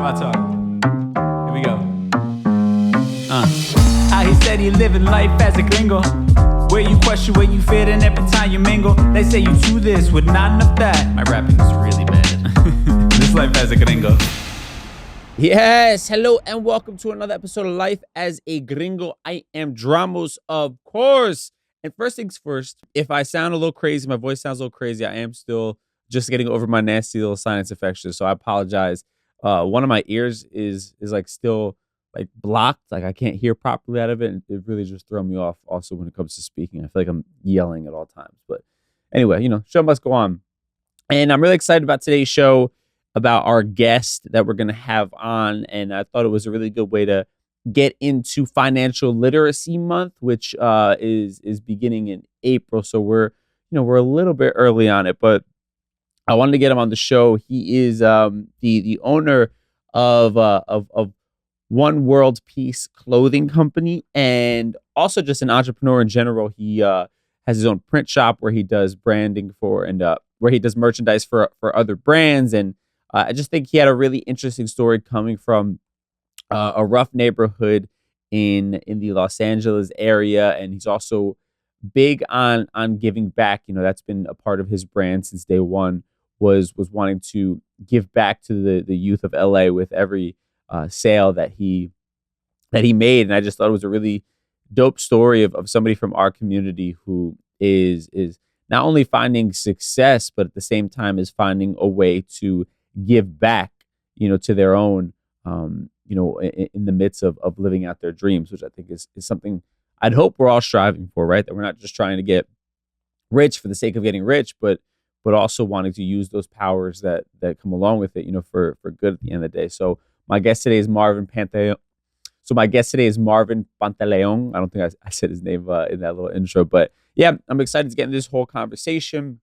my talk. Here we go. How he said he living life as a gringo, where you question where you fit in every time you mingle. They say you do this with not enough that. My rapping is really bad. This life as a gringo. Yes, hello and welcome to another episode of Life as a Gringo. I am Dramos, of course. And first things first, if I sound a little crazy, my voice sounds a little crazy, I am still just getting over my nasty little sinus infection, so I apologize. One of my ears is like still like blocked, like I can't hear properly out of it, and it really just throws me off also when it comes to speaking. I feel like I'm yelling at all times. But anyway, show must go on. And I'm really excited about today's show, about our guest that we're going to have on. And I thought it was a really good way to get into Financial Literacy Month, which is beginning in April. So we're a little bit early on it, but I wanted to get him on the show. He is the owner of One World Peace clothing company, and also just an entrepreneur in general. He has his own print shop where he does branding for and where he does merchandise for other brands. And I just think he had a really interesting story coming from a rough neighborhood in the Los Angeles area, and he's also big on giving back. That's been a part of his brand since day one. Was wanting to give back to the youth of LA with every sale that he made. And I just thought it was a really dope story of somebody from our community who is not only finding success, but at the same time is finding a way to give back, to their own, in the midst of living out their dreams, which I think is something I'd hope we're all striving for, right? That we're not just trying to get rich for the sake of getting rich, but also wanting to use those powers that come along with it, for good at the end of the day. So my guest today is Marvin Pantaleon. I don't think I said his name in that little intro, but yeah, I'm excited to get into this whole conversation.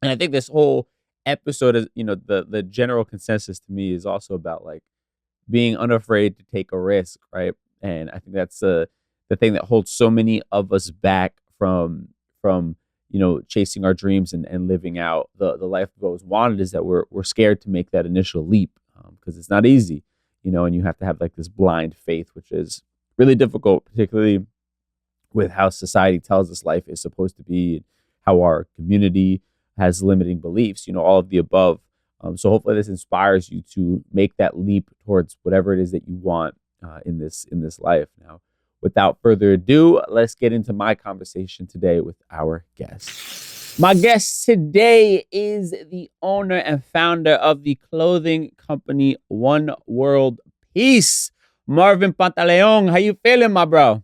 And I think this whole episode is, the general consensus to me is also about like being unafraid to take a risk, right? And I think that's the thing that holds so many of us back from chasing our dreams and living out the life we've always wanted, is that we're scared to make that initial leap because it's not easy, and you have to have like this blind faith, which is really difficult, particularly with how society tells us life is supposed to be, and how our community has limiting beliefs, all of the above. So hopefully this inspires you to make that leap towards whatever it is that you want in this life. Now, without further ado, let's get into my conversation today with our guest. My guest today is the owner and founder of the clothing company One World Peace, Marvin Pantaleon. How you feeling, my bro?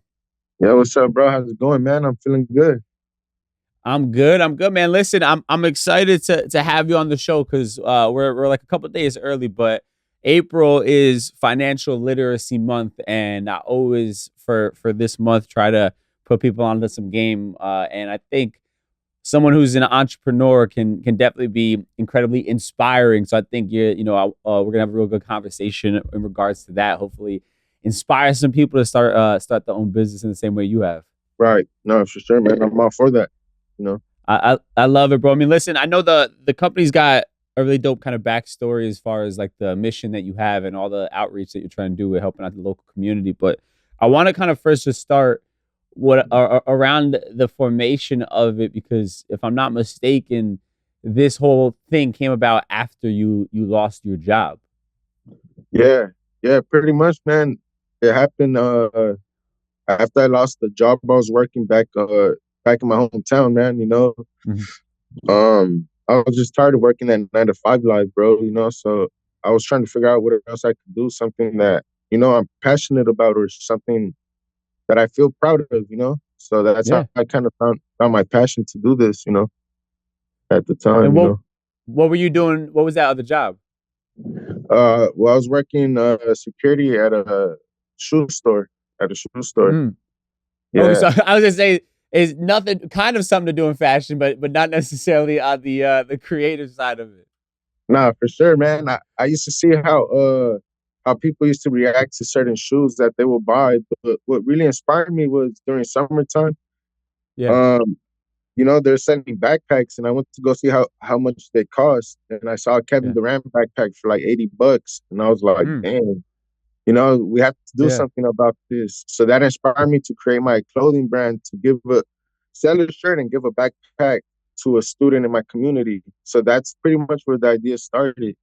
Yeah, what's up, bro? How's it going, man? I'm feeling good. I'm good, man. Listen, I'm excited to have you on the show because we're like a couple of days early, but April is Financial Literacy Month, and I always for this month try to put people onto some game. And I think someone who's an entrepreneur can definitely be incredibly inspiring. So I think we're gonna have a real good conversation in regards to that. Hopefully, inspire some people to start their own business in the same way you have. Right. No, for sure, man. I'm all for that. I love it, bro. I mean, listen, I know the company's got a really dope kind of backstory as far as like the mission that you have and all the outreach that you're trying to do with helping out the local community. But I want to kind of first just start around the formation of it, because if I'm not mistaken, this whole thing came about after you lost your job. Yeah, pretty much, man. It happened after I lost the job. I was working back in my hometown, man. Mm-hmm. I was just tired of working that 9-to-5 life, bro. So I was trying to figure out what else I could do, something that I'm passionate about, or something that I feel proud of. So that's how I kind of found my passion to do this. At the time. And what were you doing? What was that other job? Well, I was working security at a shoe store. Mm. Yeah. Okay, so I was gonna say is nothing, kind of something to do in fashion, but not necessarily on the creative side of it. Nah, for sure, man. I used to see how people used to react to certain shoes that they would buy, but what really inspired me was during summertime. Yeah. they're selling backpacks, and I went to go see how much they cost, and I saw a Kevin Yeah. Durant backpack for like $80, and I was like, Mm. damn, we have to do Yeah. something about this. So that inspired me to create my clothing brand to sell a shirt and give a backpack to a student in my community. So that's pretty much where the idea started.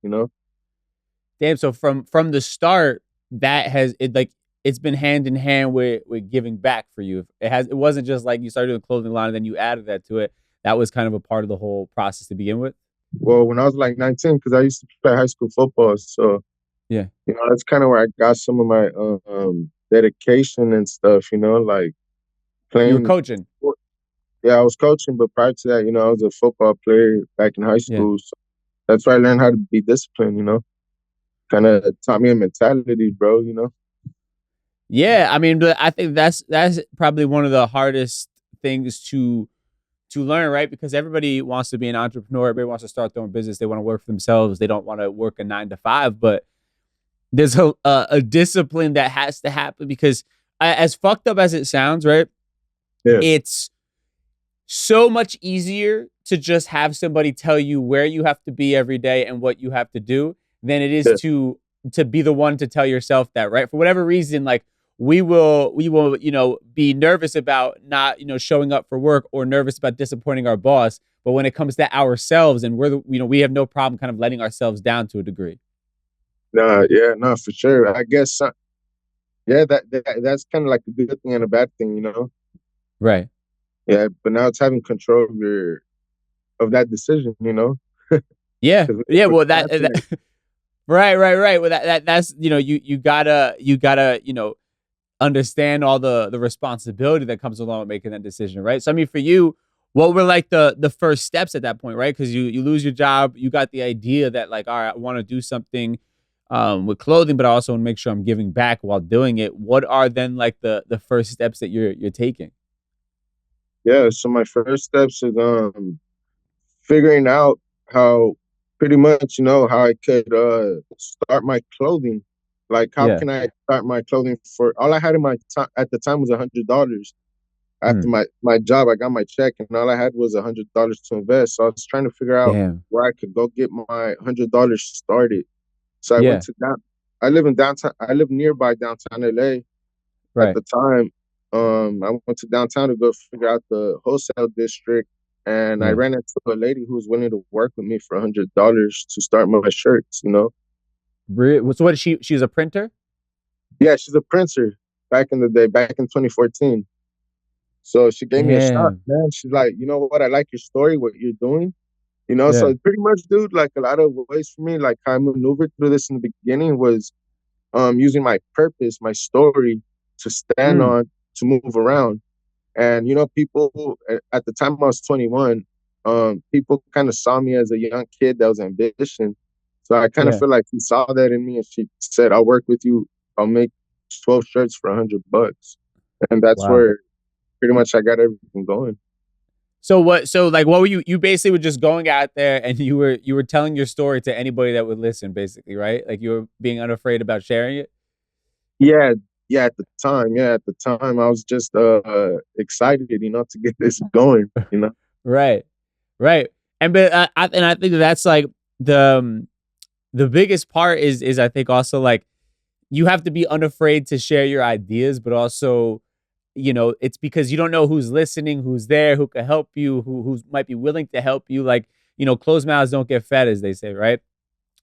Damn. So from the start, that has it like it's been hand in hand with giving back for you. It wasn't just like you started doing clothing line and then you added that to it. That was kind of a part of the whole process to begin with. Well, when I was like 19, because I used to play high school football, so Yeah. that's kind of where I got some of my dedication and stuff. Like You were playing. coaching. Yeah, I was coaching, but prior to that, I was a football player back in high Yeah. school. So that's where I learned how to be disciplined. Kind of taught me a mentality, bro. Yeah, I mean, but I think that's probably one of the hardest things to learn, right? Because everybody wants to be an entrepreneur, everybody wants to start their own business, they want to work for themselves, they don't want to work a 9 to 5, but there's a discipline that has to happen because as fucked up as it sounds, right? Yeah. It's so much easier to just have somebody tell you where you have to be every day and what you have to do than it is to be the one to tell yourself that, right? For whatever reason, like we will, be nervous about not, showing up for work or nervous about disappointing our boss. But when it comes to ourselves and we have no problem kind of letting ourselves down to a degree. No, for sure. I guess, that's kind of like a good thing and a bad thing. Right. Yeah, but now it's having control of that decision. Yeah. 'Cause Yeah. with Well, that right. Well, that's, you gotta, understand all the responsibility that comes along with making that decision, right? So I mean, for you, what were like the first steps at that point, right? Because you lose your job, you got the idea that like, all right, I want to do something with clothing, but I also want to make sure I'm giving back while doing it. What are then like the first steps that you're taking? Yeah, so my first steps is figuring out how pretty much how I could start my clothing. Like how Yeah. can I start my clothing for all I had in my time at the time was $100. After Mm. my job, I got my check and all I had was $100 to invest. So I was trying to figure out Damn. where I could go get my $100 started. So I Yeah. went to down I live in downtown I live nearby downtown LA at Right. the time. I went to downtown to go figure out the wholesale district, and I Yeah. ran into a lady who was willing to work with me for $100 to start my shirts. So what is she? She's a printer. Yeah, she's a printer back in the day, back in 2014. So she gave me a shot, Damn. man. She's like, you know what? I like your story, what you're doing. So Yeah. pretty much, dude, like a lot of ways for me, like how I maneuvered through this in the beginning was using my purpose, my story to stand Mm. on, to move around. And people at the time I was 21, people kind of saw me as a young kid that was ambitious. So I kind of Yeah. feel like she saw that in me, and she said, "I'll work with you. I'll make 12 shirts for $100." And that's Wow. where pretty much I got everything going. So what? So like, what were you basically were just going out there and you were telling your story to anybody that would listen, basically, right? Like you were being unafraid about sharing it. Yeah, yeah. At the time, I was just excited, to get this going. Right. Right. And but I think that's like the biggest part is I think also like you have to be unafraid to share your ideas, but also it's because you don't know who's listening, who's there, who can help you, who might be willing to help you. Like closed mouths don't get fed, as they say, right?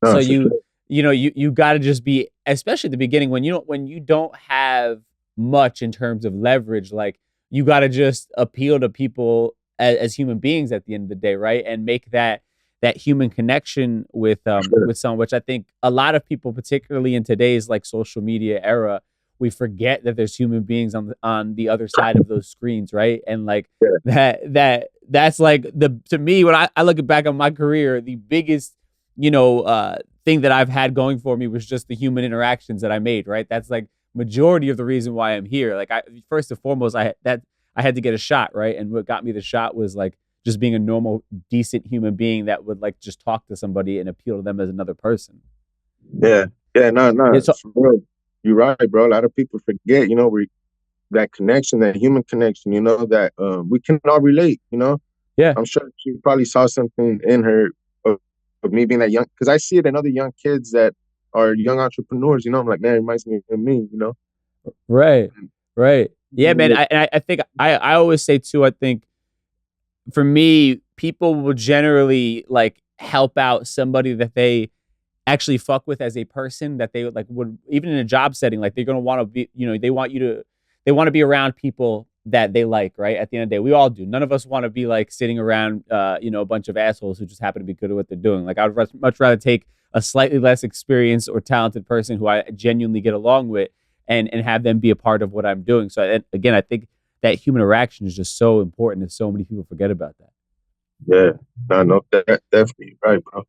No, So for sure. you got to just be, especially at the beginning when you don't have much in terms of leverage, like you got to just appeal to people as human beings at the end of the day, right? And make that human connection Sure. with someone, which I think a lot of people, particularly in today's like social media era, we forget that there's human beings on the other side of those screens, right? And like Yeah. that's like to me when I look back on my career, the biggest thing that I've had going for me was just the human interactions that I made, right? That's like majority of the reason why I'm here. Like first and foremost, I had to get a shot, right? And what got me the shot was like just being a normal, decent human being that would like just talk to somebody and appeal to them as another person. Yeah. Yeah. No. It's For real. You're right, bro. A lot of people forget, that connection, that human connection, that we can all relate. Yeah. I'm sure she probably saw something in her of me being that young, because I see it in other young kids that are young entrepreneurs. You know, I'm like, man, it reminds me of me. You know, Right. Right. Yeah, man. and I think I always say too, I think for me, people will generally like help out somebody that they actually fuck with as a person, that they like would, even in a job setting, like they're gonna want to be, they want to be around people that they like, right? At the end of the day, we all do. None of us want to be like sitting around, a bunch of assholes who just happen to be good at what they're doing. Like I would much rather take a slightly less experienced or talented person who I genuinely get along with, and have them be a part of what I'm doing. So and again, I think that human interaction is just so important, and so many people forget about that. yeah, no, that definitely right, bro.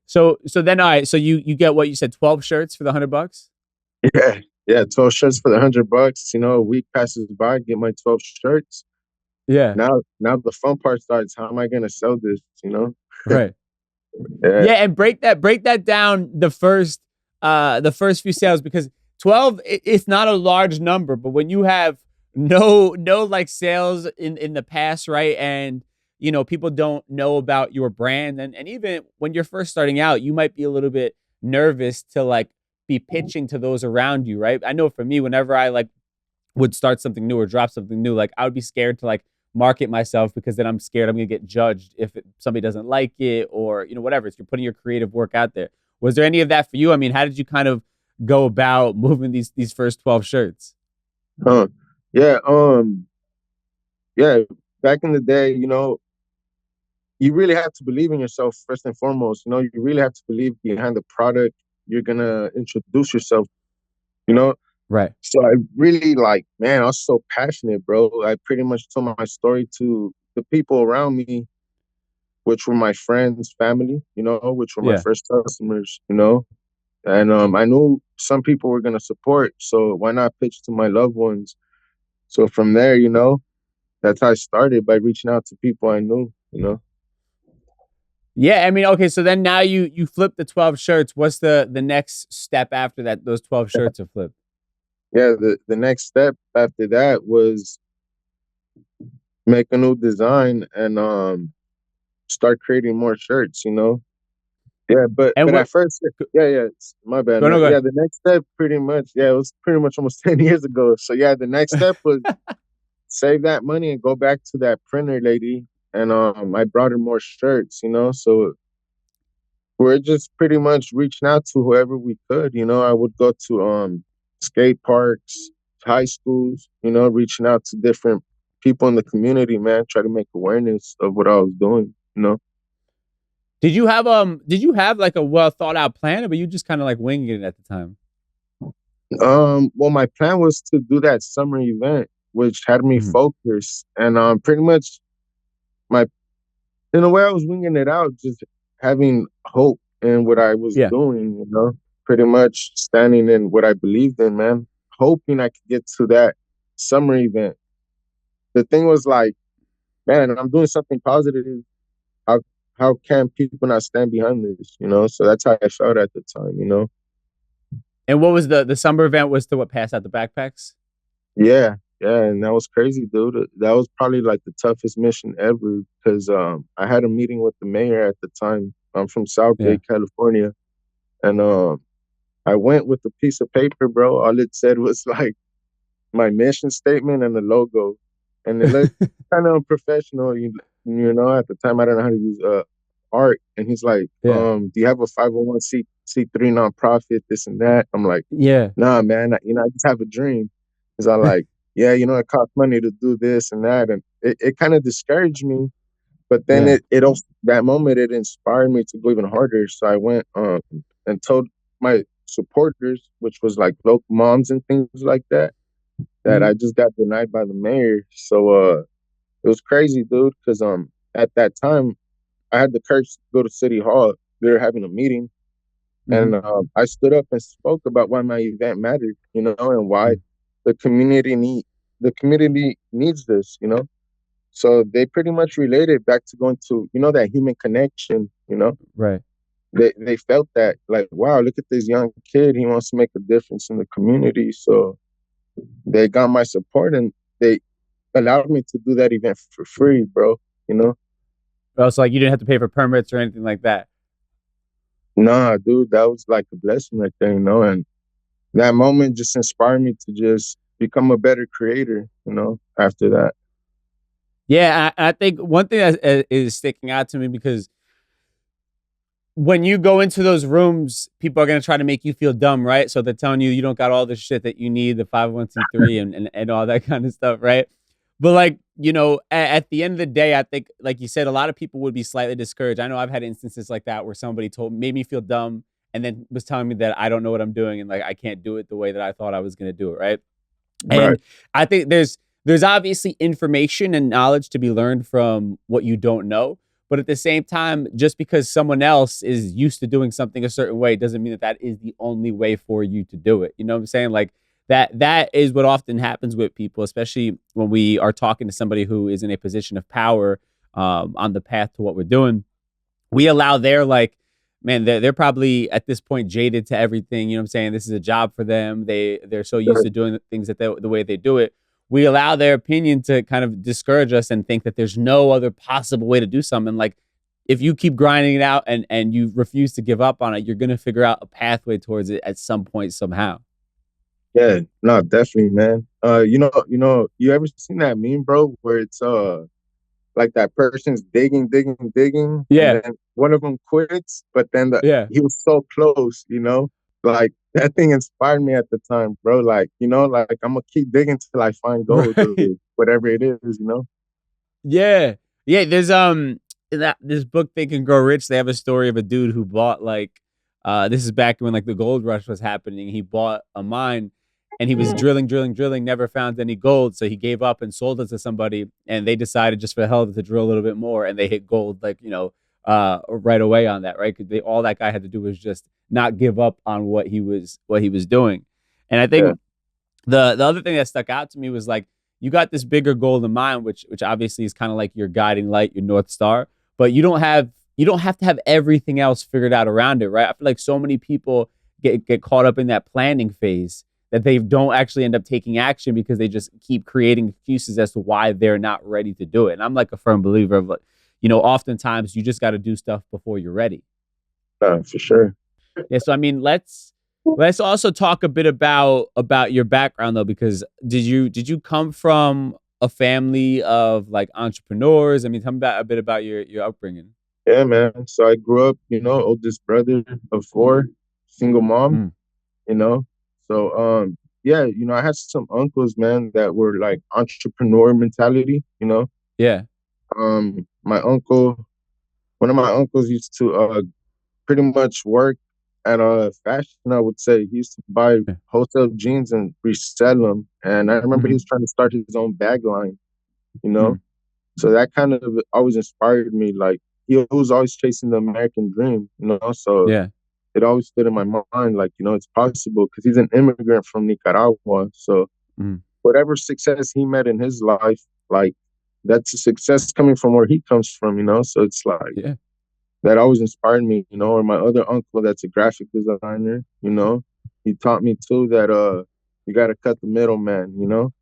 So then, all right. So you get what you said, 12 shirts for the $100. Yeah, yeah, 12 shirts for the $100. You know, a week passes by, get my 12 shirts. Yeah. Now the fun part starts. How am I gonna sell this? You know? Right. Yeah. Yeah, and break that down, the first few sales, because 12, it's not a large number, but when you have no like sales in the past, right? And people don't know about your brand, and even when you're first starting out, you might be a little bit nervous to like be pitching to those around you, right? I know for me, whenever I like would start something new or drop something new, like I would be scared to like market myself, because then I'm scared I'm gonna get judged if somebody doesn't like it, or whatever. If you're putting your creative work out there, was there any of that for you? I mean, how did you kind of go about moving these first 12 shirts? Huh. Yeah. Yeah. Back in the day, you really have to believe in yourself first and foremost. You really have to believe behind the product you're gonna introduce yourself. You know. Right. So I really like, man, I was so passionate, bro. I pretty much told my story to the people around me, which were my friends, family, which were my Yeah. first customers. And I knew some people were gonna support, so why not pitch to my loved ones? So from there, that's how I started, by reaching out to people I knew. Yeah, I mean, okay, so then now you flip the 12 shirts. What's the next step after that? Those 12 shirts are flipped. Yeah, the next step after that was make a new design and start creating more shirts. Yeah, but And at what first, yeah, my bad, go no man. go Yeah, the next step pretty much, yeah, it was pretty much almost 10 years ago. So yeah, the next step was save that money and go back to that printer lady, and I brought her more shirts. So we're just pretty much reaching out to whoever we could. I would go to skate parks, high schools, reaching out to different people in the community, man, try to make awareness of what I was doing. Did you have like a well thought out plan, or were you just kind of like winging it at the time? Well, my plan was to do that summer event, which had me Mhm. focused, and pretty much my in a way I was winging it out, just having hope in what I was Yeah. doing. Pretty much standing in what I believed in, man, hoping I could get to that summer event. The thing was like, man, I'm doing something positive. How how can people not stand behind this? So that's how I felt at the time. And what was the summer event, was to what, pass out the backpacks? Yeah, yeah, and that was crazy, dude. That was probably like the toughest mission ever, because I had a meeting with the mayor at the time. I'm from Yeah. Southgate, California, and I went with a piece of paper, bro. All it said was like my mission statement and the logo, and it looked kind of unprofessional. At the time I don't know how to use art, and he's like, Yeah. do you have a 501c3 nonprofit, this and that? I'm like, Yeah. nah, man, I just have a dream. Cause I like, yeah, it costs money to do this and that, and it kind of discouraged me. But then Yeah. it also, that moment, it inspired me to go even harder. So I went and told my supporters, which was like local moms and things like that, that Mhm. I just got denied by the mayor. So it was crazy, dude, because at that time I had the courage to go to City Hall. They were having a meeting, and Mhm. I stood up and spoke about why my event mattered, and why Mm. the community need the community needs this. So they pretty much related back to going to that human connection. Right. They felt that, like, wow, look at this young kid. He wants to make a difference in the community. So they got my support, and they allowed me to do that event for free, bro. you know? Oh, so like you didn't have to pay for permits or anything like that. Nah, dude, that was like a blessing right there, you know? And that moment just inspired me to just become a better creator, you know, after that. Yeah, I think one thing that is sticking out to me because when you go into those rooms, people are gonna try to make you feel dumb, right? So they're telling you you don't got all the shit that you need, the 501c3 and all that kind of stuff, right? But like, at the end of the day, I think, like you said, a lot of people would be slightly discouraged. I know I've had instances like that where somebody made me feel dumb and then was telling me that I don't know what I'm doing and like I can't do it the way that I thought I was gonna do it, right? Right. And I think there's obviously information and knowledge to be learned from what you don't know. But at the same time, just because someone else is used to doing something a certain way doesn't mean that that is the only way for you to do it. You know what I'm saying? Like that is what often happens with people, especially when we are talking to somebody who is in a position of power on the path to what we're doing. We allow their like, man, they're probably at this point jaded to everything. You know what I'm saying? This is a job for them. They're so used to doing things the way they do it. We allow their opinion to kind of discourage us and think that there's no other possible way to do something. Like if you keep grinding it out and you refuse to give up on it, you're gonna figure out a pathway towards it at some point somehow. Yeah, no, definitely, man. You ever seen that meme, bro, where it's like that person's digging, and Yeah, then one of them quits, but then yeah. he was so close, you know? Like that thing inspired me at the time, bro. Like, like I'm gonna keep digging till I find gold or Right. whatever it is, you know? Yeah. Yeah, there's in that this book Think and Grow Rich, they have a story of a dude who bought like this is back when like the gold rush was happening. He bought a mine and he was drilling, never found any gold, so he gave up and sold it to somebody and they decided just for the hell of it to drill a little bit more and they hit gold like, right away on that, right? 'Cause all that guy had to do was just not give up on what he was doing. And I Yeah. think the other thing that stuck out to me was like you got this bigger goal in mind, which obviously is kind of like your guiding light, your North Star, but you don't have to have everything else figured out around it, right? I feel like so many people get caught up in that planning phase that they don't actually end up taking action because they just keep creating excuses as to why they're not ready to do it. And I'm like a firm believer of like, oftentimes you just got to do stuff before you're ready. For sure. Yeah, so I mean, let's also talk a bit about your background though, because did you come from a family of like entrepreneurs? I mean, tell me a bit about your upbringing. Yeah, man. So I grew up, oldest brother of four, single mom, Mm, you know. So yeah, I had some uncles, man, that were like entrepreneur mentality, you know. yeah. My uncle, one of my uncles used to pretty much work at a fashion, I would say. He used to buy Yeah. wholesale jeans and resell them. And I remember he Mm-hmm. was trying to start his own bag line, you know. Mm, So that kind of always inspired me. Like he was always chasing the American dream, you know. So yeah. it always stood in my mind, like, it's possible because he's an immigrant from Nicaragua. So Mm, whatever success he met in his life, like that's a success coming from where he comes from, you know. So it's like yeah. that always inspired me, you know. Or my other uncle that's a graphic designer, you know, he taught me too that you gotta cut the middleman, you know.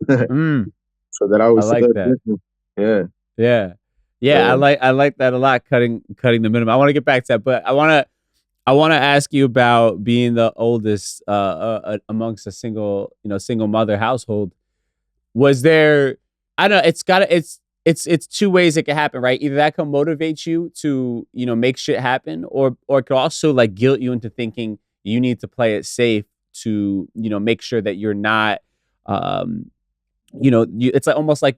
Mm, So that I always like stood that. with me. Yeah. Yeah. Yeah, I So like that a lot, cutting the minimum. I want to get back to that, but I want to ask you about being the oldest amongst a single mother household. Was there I don't know, it's two ways it could happen, right? Either that can motivate you to, make shit happen or it could also like guilt you into thinking you need to play it safe to, make sure that you're not um it's like almost like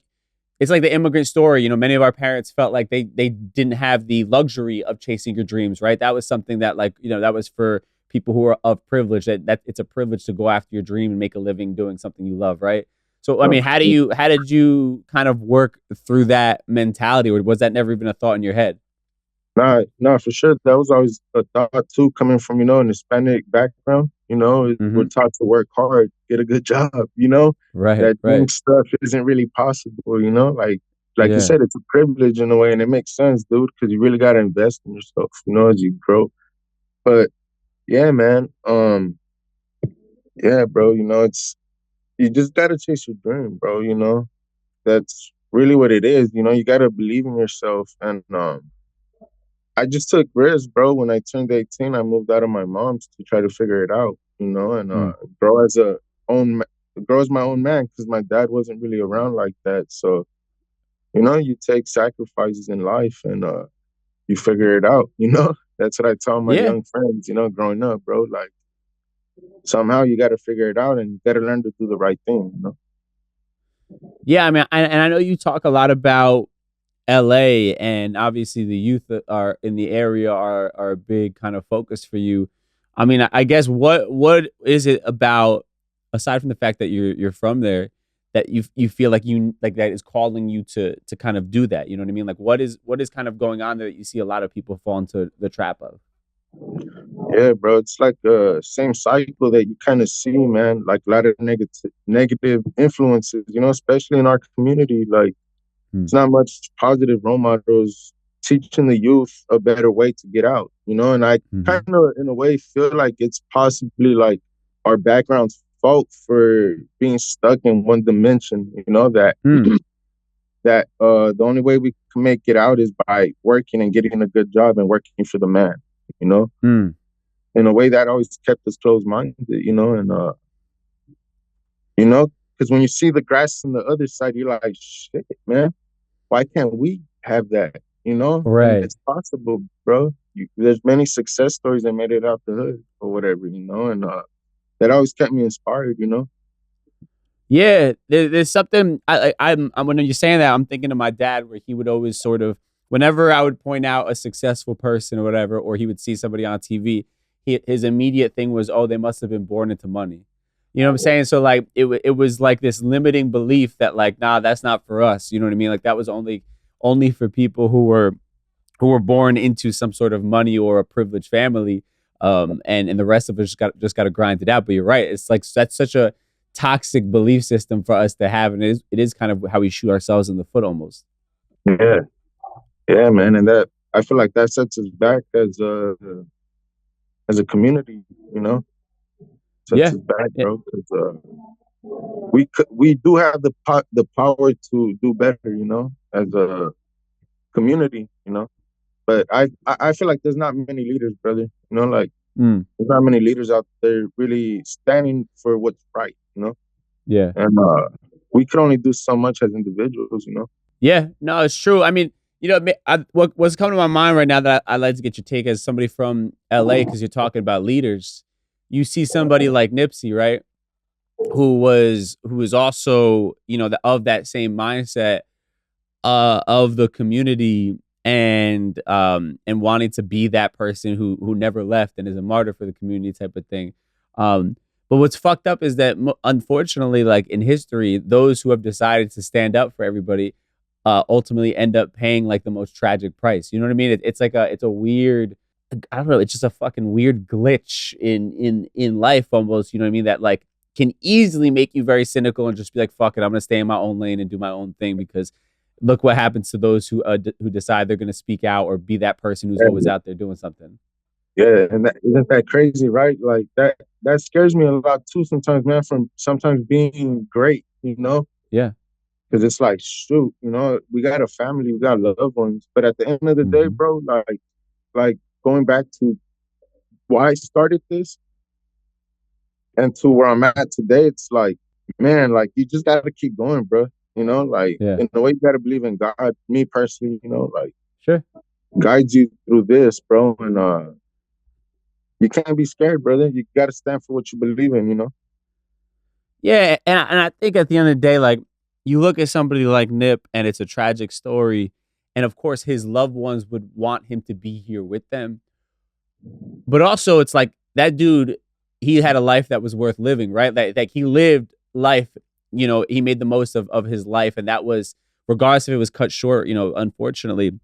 it's like the immigrant story. Many of our parents felt like they didn't have the luxury of chasing your dreams, right? That was something that like, that was for people who are of privilege, that it's a privilege to go after your dream and make a living doing something you love, right? So I mean, how did you kind of work through that mentality, or was that never even a thought in your head? nah, for sure. That was always a thought too, coming from, an Hispanic background. We're Hmm. taught to work hard, get a good job, Right, that dream right. stuff isn't really possible, like you Yeah. said, it's a privilege in a way, and it makes sense, dude, because you really gotta invest in yourself, as you grow. But yeah, man, yeah, bro, it's you just gotta chase your dream, bro. That's really what it is. You know, you gotta believe in yourself. And I just took risks, bro. When I turned 18, I moved out of my mom's to try to figure it out, you know, and Mm. grow as a own grow as my own man, because my dad wasn't really around like that. So, you know, you take sacrifices in life, and you figure it out, you know. That's what I tell my Yeah. young friends, you know, growing up, bro. Like, somehow you got to figure it out, and you got to learn to do the right thing, you know. Yeah, I mean, and I know you talk a lot about LA, and obviously the youth that are in the area are a big kind of focus for you. I mean, I guess what is it about, aside from the fact that you're from there, that you feel like you like that is calling you to kind of do that? You know what I mean? Like what is kind of going on there that you see a lot of people fall into the trap of? Yeah, bro. It's like the same cycle that you kind of see, man. Like a lot of negative influences, you know, especially in our community. Like, Hmm. it's not much positive role models teaching the youth a better way to get out, you know. And I kind Hmm. of, in a way, feel like it's possibly like our background's fault for being stuck in one dimension, you know, that Hmm. the only way we can make it out is by working and getting a good job and working for the man, you know. Hmm. In a way, that always kept us closed minded, you know. And you know, because when you see the grass on the other side, you're like, shit, man, why can't we have that, you know? And Right. it's possible, bro. There's many success stories that made it out the hood or whatever, you know. And that always kept me inspired, you know. Yeah, there's something I'm when you're saying that, I'm thinking of my dad, where he would always sort of, whenever I would point out a successful person or whatever, or he would see somebody on TV, his immediate thing was, oh, they must have been born into money. You know what I'm saying? So like it was like this limiting belief that like, nah, that's not for us. You know what I mean? Like that was only for people who were born into some sort of money or a privileged family. And the rest of us just got to grind it out. But you're right. It's like that's such a toxic belief system for us to have, and it is kind of how we shoot ourselves in the foot almost. Yeah, yeah, man. And that, I feel like that sets us back as a community, you know, sets Yeah. us back, Yeah. bro. Because we do have the power to do better, you know, as a community, you know. But I feel like there's not many leaders, brother. You know, like, Mm, there's not many leaders out there really standing for what's right, you know. yeah. And we can only do so much as individuals, you know. Yeah. No, it's true. I mean, what's coming to my mind right now that I'd like to get your take as somebody from LA, because you're talking about leaders. You see somebody like Nipsey, right? Who is also, of that same mindset of the community, and wanting to be that person who never left and is a martyr for the community type of thing. But what's fucked up is that unfortunately, like in history, those who have decided to stand up for everybody ultimately end up paying like the most tragic price. You know what I mean? It's a weird, I don't know. It's just a fucking weird glitch in life almost. You know what I mean? That like can easily make you very cynical and just be like, fuck it, I'm gonna stay in my own lane and do my own thing, because look what happens to those who decide they're gonna speak out or be that person who's always And, out there doing something. yeah, and isn't that crazy, right? Like that scares me a lot too sometimes, man. From sometimes being great, you know, Yeah. because it's like, shoot, you know, we got a family, we got loved ones, but at the end of the day, Hmm. bro, like going back to why I started this and to where I'm at today, it's like, man, like you just got to keep going, bro. You know, like Yeah. in a way, you got to believe in God. Me personally, you know, like Sure. guides you through this, bro. And you can't be scared, brother. You got to stand for what you believe in, you know. Yeah, and I think at the end of the day, like you look at somebody like Nip, and it's a tragic story, and of course his loved ones would want him to be here with them. But also, it's like that dude, he had a life that was worth living, right? Like he lived life, he made the most of his life. And that was, regardless if it was cut short, unfortunately,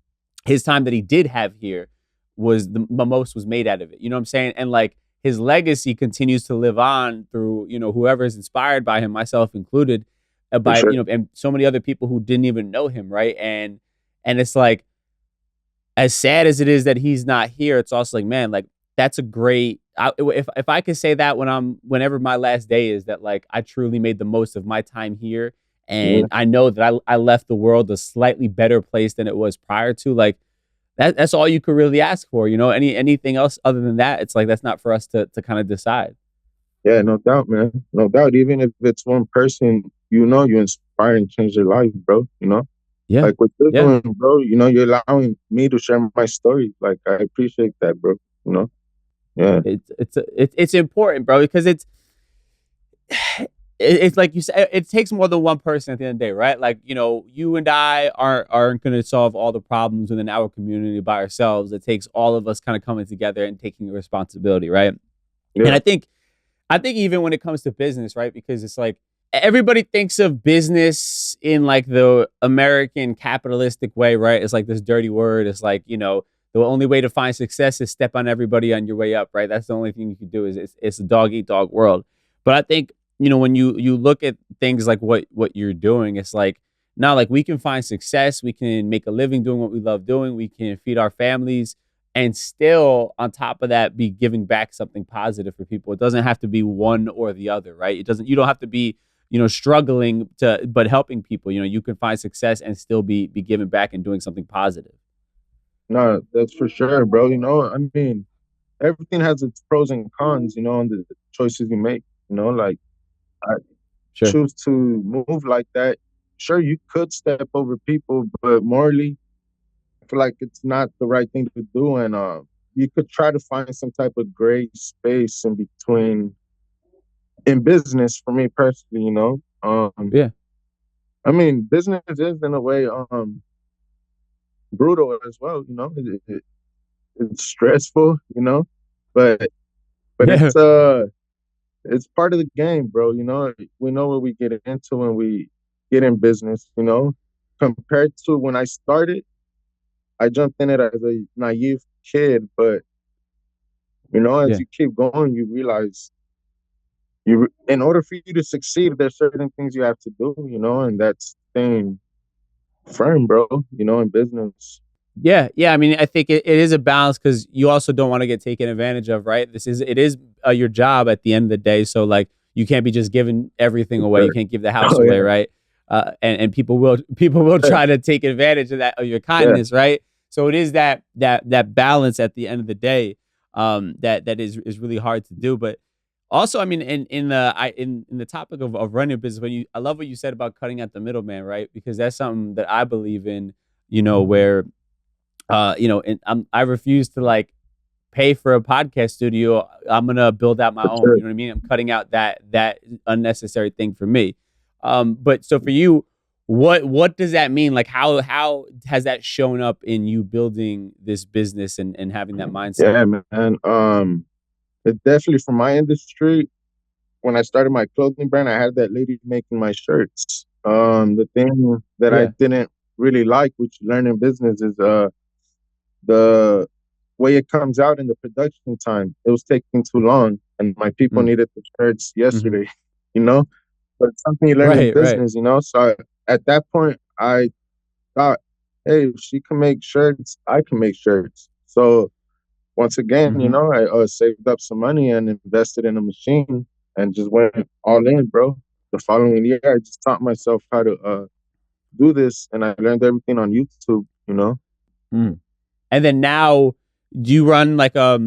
his time that he did have here was the most was made out of it. You know what I'm saying? And like his legacy continues to live on through, whoever is inspired by him, myself included, For by, sure. and so many other people who didn't even know him, right? And it's like, as sad as it is that he's not here, it's also like, man, like that's a great. If I could say that whenever my last day is, that like I truly made the most of my time here, And I know that I left the world a slightly better place than it was prior to. Like that's all you could really ask for, you know. Anything else other than that, it's like that's not for us to kind of decide. Yeah, no doubt, man. No doubt. Even if it's one person, you know, you inspire and change their life, bro. You know, Yeah. like what you're Yeah. doing, bro. You know, you're allowing me to share my story. Like, I appreciate that, bro. You know, yeah, It's important, bro, because it's like you said, it takes more than one person at the end of the day, right? Like, you know, you and I aren't going to solve all the problems within our community by ourselves. It takes all of us kind of coming together and taking responsibility, right? yeah, And I think even when it comes to business, right? Because it's like everybody thinks of business in like the American capitalistic way, right? It's like this dirty word. It's like, you know, the only way to find success is step on everybody on your way up, right? That's the only thing you can do. Is it's a dog eat dog world. But I think, you know, when you look at things like what you're doing, it's like, now, like, we can find success, we can make a living doing what we love doing, we can feed our families, and still on top of that be giving back something positive for people. It doesn't have to be one or the other, right? You don't have to be, you know, struggling but helping people. You know, you can find success and still be giving back and doing something positive. no, that's for sure, bro. You know, I mean, everything has its pros and cons. You know, on the choices you make. You know, like, I Sure. choose to move like that. Sure, you could step over people, but morally, I feel like it's not the right thing to do. And you could try to find some type of gray space in between in business. For me personally, you know, Yeah. I mean, business is in a way brutal as well. You know, it's stressful. You know, but Yeah. it's part of the game, bro. You know, we know what we get into when we get in business. You know, compared to when I started, I jumped in it as a naive kid, but you know, as Yeah. you keep going, you realize in order for you to succeed, there's certain things you have to do, you know, and that's staying firm, bro, you know, in business. Yeah, yeah. I mean, I think it is a balance because you also don't want to get taken advantage of, right? It is your job at the end of the day. So like, you can't be just giving everything away. You Sure. can't give the house Oh away, yeah, right? And people will yeah, try to take advantage of that, of your yeah, kindness, right? So it is that balance at the end of the day, that is really hard to do. But also, I mean, in the topic of running a business, I love what you said about cutting out the middleman, right? Because that's something that I believe in. You know, where you know, and I refuse to like pay for a podcast studio. I'm gonna build out my for own. sure. You know what I mean? I'm cutting out that unnecessary thing for me. But so for you, what does that mean? Like, how has that shown up in you building this business and having that mindset? Yeah, man. It definitely for my industry, when I started my clothing brand, I had that lady making my shirts. The thing that I Yeah. didn't really like, which learning business, is the way it comes out in the production time. It was taking too long, and my people Mm. needed the shirts Hmm. yesterday, you know? But it's something you learn in Right. Right. business, you know? So at that point, I thought, hey, if she can make shirts, I can make shirts. So once again, you Hmm. know, I saved up some money and invested in a machine and just went all in, bro. The following year, I just taught myself how to do this, and I learned everything on YouTube, you know? Mm. And then now, do you run like I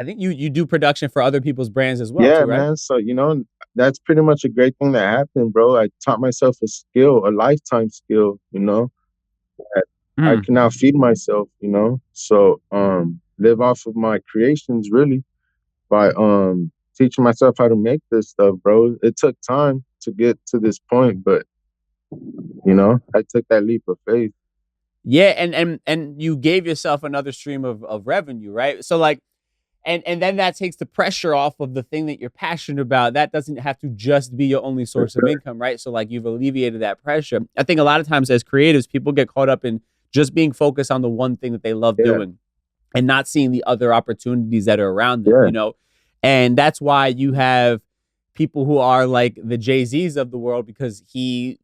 think you do production for other people's brands as well Yeah, too, right? man. So, you know, that's pretty much a great thing that happened, bro. I taught myself a skill, a lifetime skill, you know, that I Mm. can now feed myself, you know. So, live off of my creations really by teaching myself how to make this stuff, bro. It took time to get to this point, but you know, I took that leap of faith. Yeah, and you gave yourself another stream of revenue, right? So like, and then that takes the pressure off of the thing that you're passionate about. That doesn't have to just be your only For source of sure. income, right? So like, you've alleviated that pressure. I think a lot of times as creatives, people get caught up in just being focused on the one thing that they love Yeah, doing and not seeing the other opportunities that are around them, yeah, you know? And that's why you have people who are like the Jay-Z's of the world, because he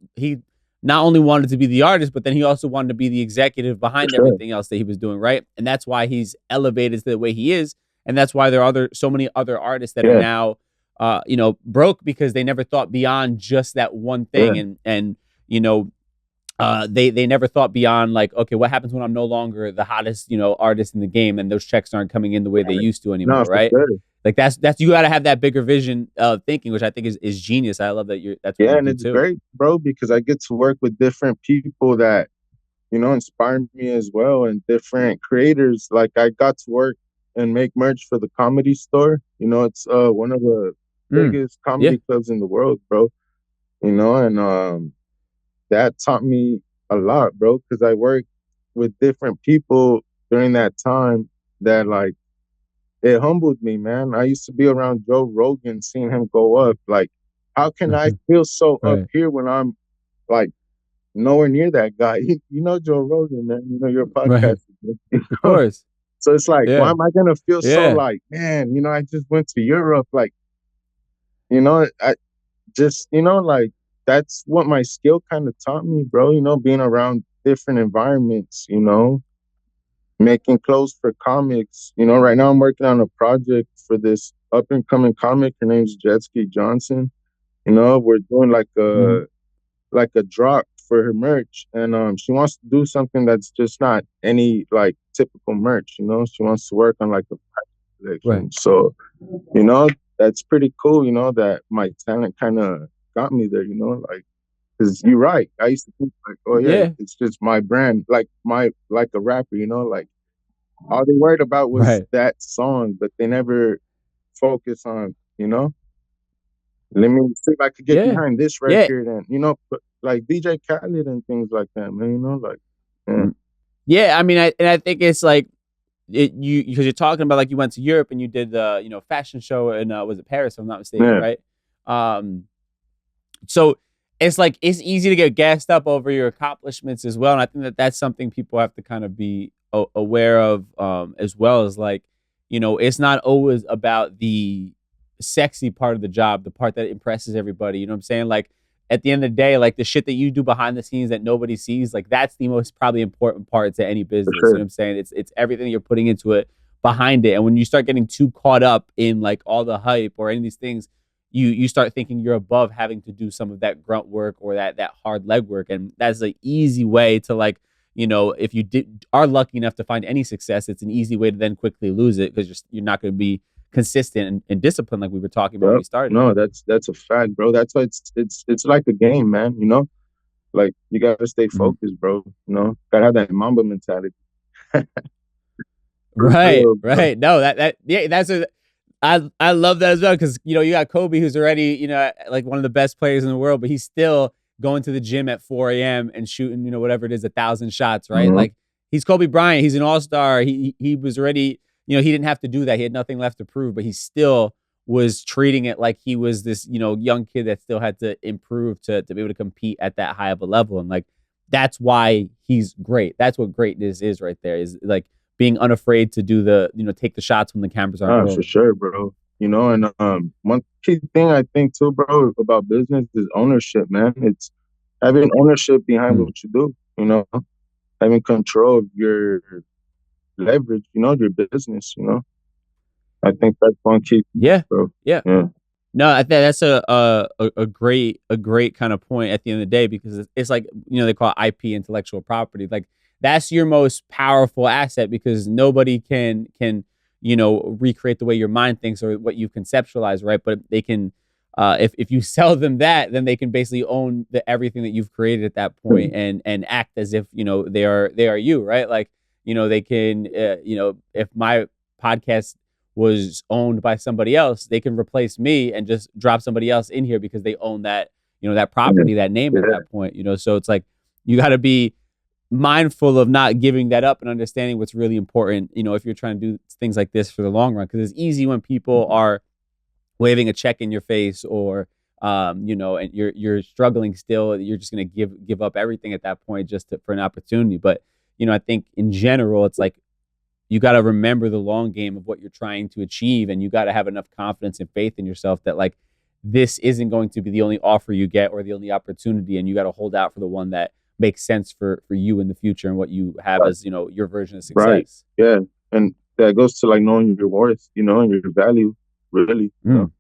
not only wanted to be the artist, but then he also wanted to be the executive for behind sure. everything else that he was doing, right? And that's why he's elevated to the way he is. And that's why there are so many other artists that are Yeah, now broke because they never thought beyond just that one thing. Yeah. And they never thought beyond like, okay, what happens when I'm no longer the hottest, artist in the game and those checks aren't coming in the way they used to No, anymore, for right? sure. Like that's you got to have that bigger vision of thinking, which I think is genius. I love that that's what Yeah, you and do it's too. great, bro, because I get to work with different people that, inspire me as well, and different creators. Like I got to work and make merch for the Comedy Store. It's one of the biggest Yeah. comedy clubs in the world, bro. And that taught me a lot, bro, because I worked with different people during that time that like it humbled me, man. I used to be around Joe Rogan, seeing him go up. Like, how can I feel so up Right. here when I'm like nowhere near that guy? You know Joe Rogan, man. Your Right. podcast. Of course. So it's like, why Yeah. am I gonna feel so Yeah. like, man? I just went to Europe. Like, I just, like that's what my skill kind of taught me, bro. Being around different environments. Making clothes for comics. Right now I'm working on a project for this up and coming comic. Her name's Jetski Johnson. We're doing Mhm. like a drop for her merch, and she wants to do something that's just not any like typical merch. She wants to work on like a Right. collection. So you know that's pretty cool. That my talent kind of got me there. Like because you're right. I used to think like, oh yeah, Yeah. it's just my brand, like a rapper. Like all they worried about was Right. that song, but they never focus on, let me see if I could get Yeah. behind this Yeah. record and, like DJ Khaled and things like that, man, like, yeah, Mm. Yeah. I mean, I think it's like because you're talking about like you went to Europe and you did the fashion show in was it Paris if I'm not mistaken, yeah, right? Um, so it's like it's easy to get gassed up over your accomplishments as well, and I think that that's something people have to kind of be aware of, as well as like it's not always about the sexy part of the job, the part that impresses everybody. You know what I'm saying? Like at the end of the day, like the shit that you do behind the scenes that nobody sees, like that's the most probably important part to any for business. You sure. know what I'm saying? It's everything you're putting into it behind it, and when you start getting too caught up in like all the hype or any of these things, you start thinking you're above having to do some of that grunt work or that hard leg work, and that's an easy way to like if you are lucky enough to find any success, it's an easy way to then quickly lose it because you're not going to be consistent and disciplined like we were talking about when Yep. we started. No, that's a fact, bro. That's why it's like a game, man. Like you gotta stay Mhm. focused, bro. Gotta have that Mamba mentality. For Right, real, bro. right. No, that yeah, I love that as well because you got Kobe who's already like one of the best players in the world, but he's still going to the gym at 4 a.m. and shooting whatever it is 1,000 shots, right? Mhm. Like he's Kobe Bryant, he's an all-star. He was already he didn't have to do that. He had nothing left to prove, but he still was treating it like he was this young kid that still had to improve to be able to compete at that high of a level, and like that's why he's great. That's what greatness is right there. Is like being unafraid to do the take the shots when the cameras aren't For rolling. sure, bro. And one key thing I think too, bro, about business is ownership, man. It's having ownership behind Mm. what you do, having control of your leverage, your business, I think that's one key thing, Yeah, bro. yeah. Yeah. No, I think that's a great kind of point at the end of the day because it's like they call it IP, intellectual property. Like that's your most powerful asset because nobody can recreate the way your mind thinks or what you conceptualize, right? But they can if you sell them that, then they can basically own everything that you've created at that point and act as if they are you, right? Like they can if my podcast was owned by somebody else, they can replace me and just drop somebody else in here because they own that, that Yeah. property, that name at Yeah. that point, So it's like you got to be mindful of not giving that up and understanding what's really important, if you're trying to do things like this for the long run. Because it's easy when people are waving a check in your face or and you're struggling still, you're just gonna give up everything at that point just for an opportunity. But I think in general, it's like you got to remember the long game of what you're trying to achieve, and you got to have enough confidence and faith in yourself that like this isn't going to be the only offer you get or the only opportunity, and you got to hold out for the one that makes sense for you in the future and what you have as your version of Right. success. Yeah. And that goes to like knowing your worth, and your value, really. Mm.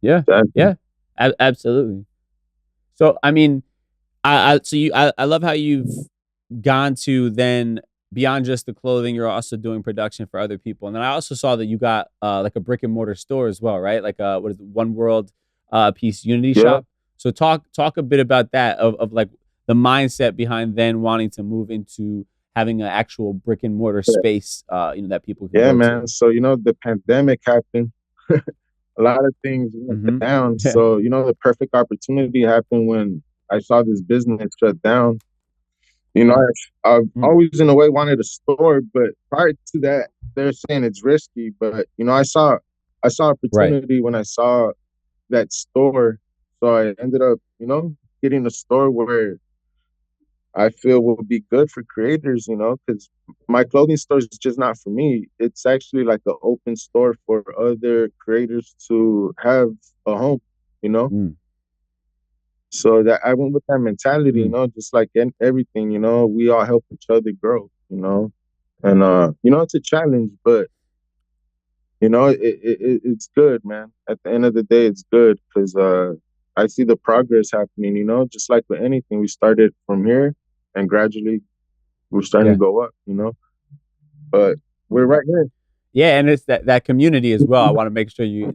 Yeah. Exactly. Yeah. Absolutely. So, I mean, I love how you've gone to then beyond just the clothing, you're also doing production for other people. And then I also saw that you got like a brick and mortar store as well, right? Like what is it, One World Piece Unity Yeah. Shop. So talk a bit about that of like the mindset behind then wanting to move into having an actual brick and mortar space, that people can Yeah, go to. man. So, the pandemic happened. A lot of things went Mm-hmm. down. Yeah. So, the perfect opportunity happened when I saw this business shut down. I've Mm. always in a way wanted a store, but prior to that, they're saying it's risky. But I saw Right. opportunity when I saw that store. So I ended up, getting a store where I feel will be good for creators, because my clothing store is just not for me. It's actually like an open store for other creators to have a home, you know. Mm. So that I went with that mentality, Mm. just like in everything, we all help each other grow, and it's a challenge, but it's good, man. At the end of the day, it's good because I see the progress happening. Just like with anything, we started from here, and gradually we're starting to Yeah. go up. But we're right here. Yeah, and it's that community as well. I want to make sure you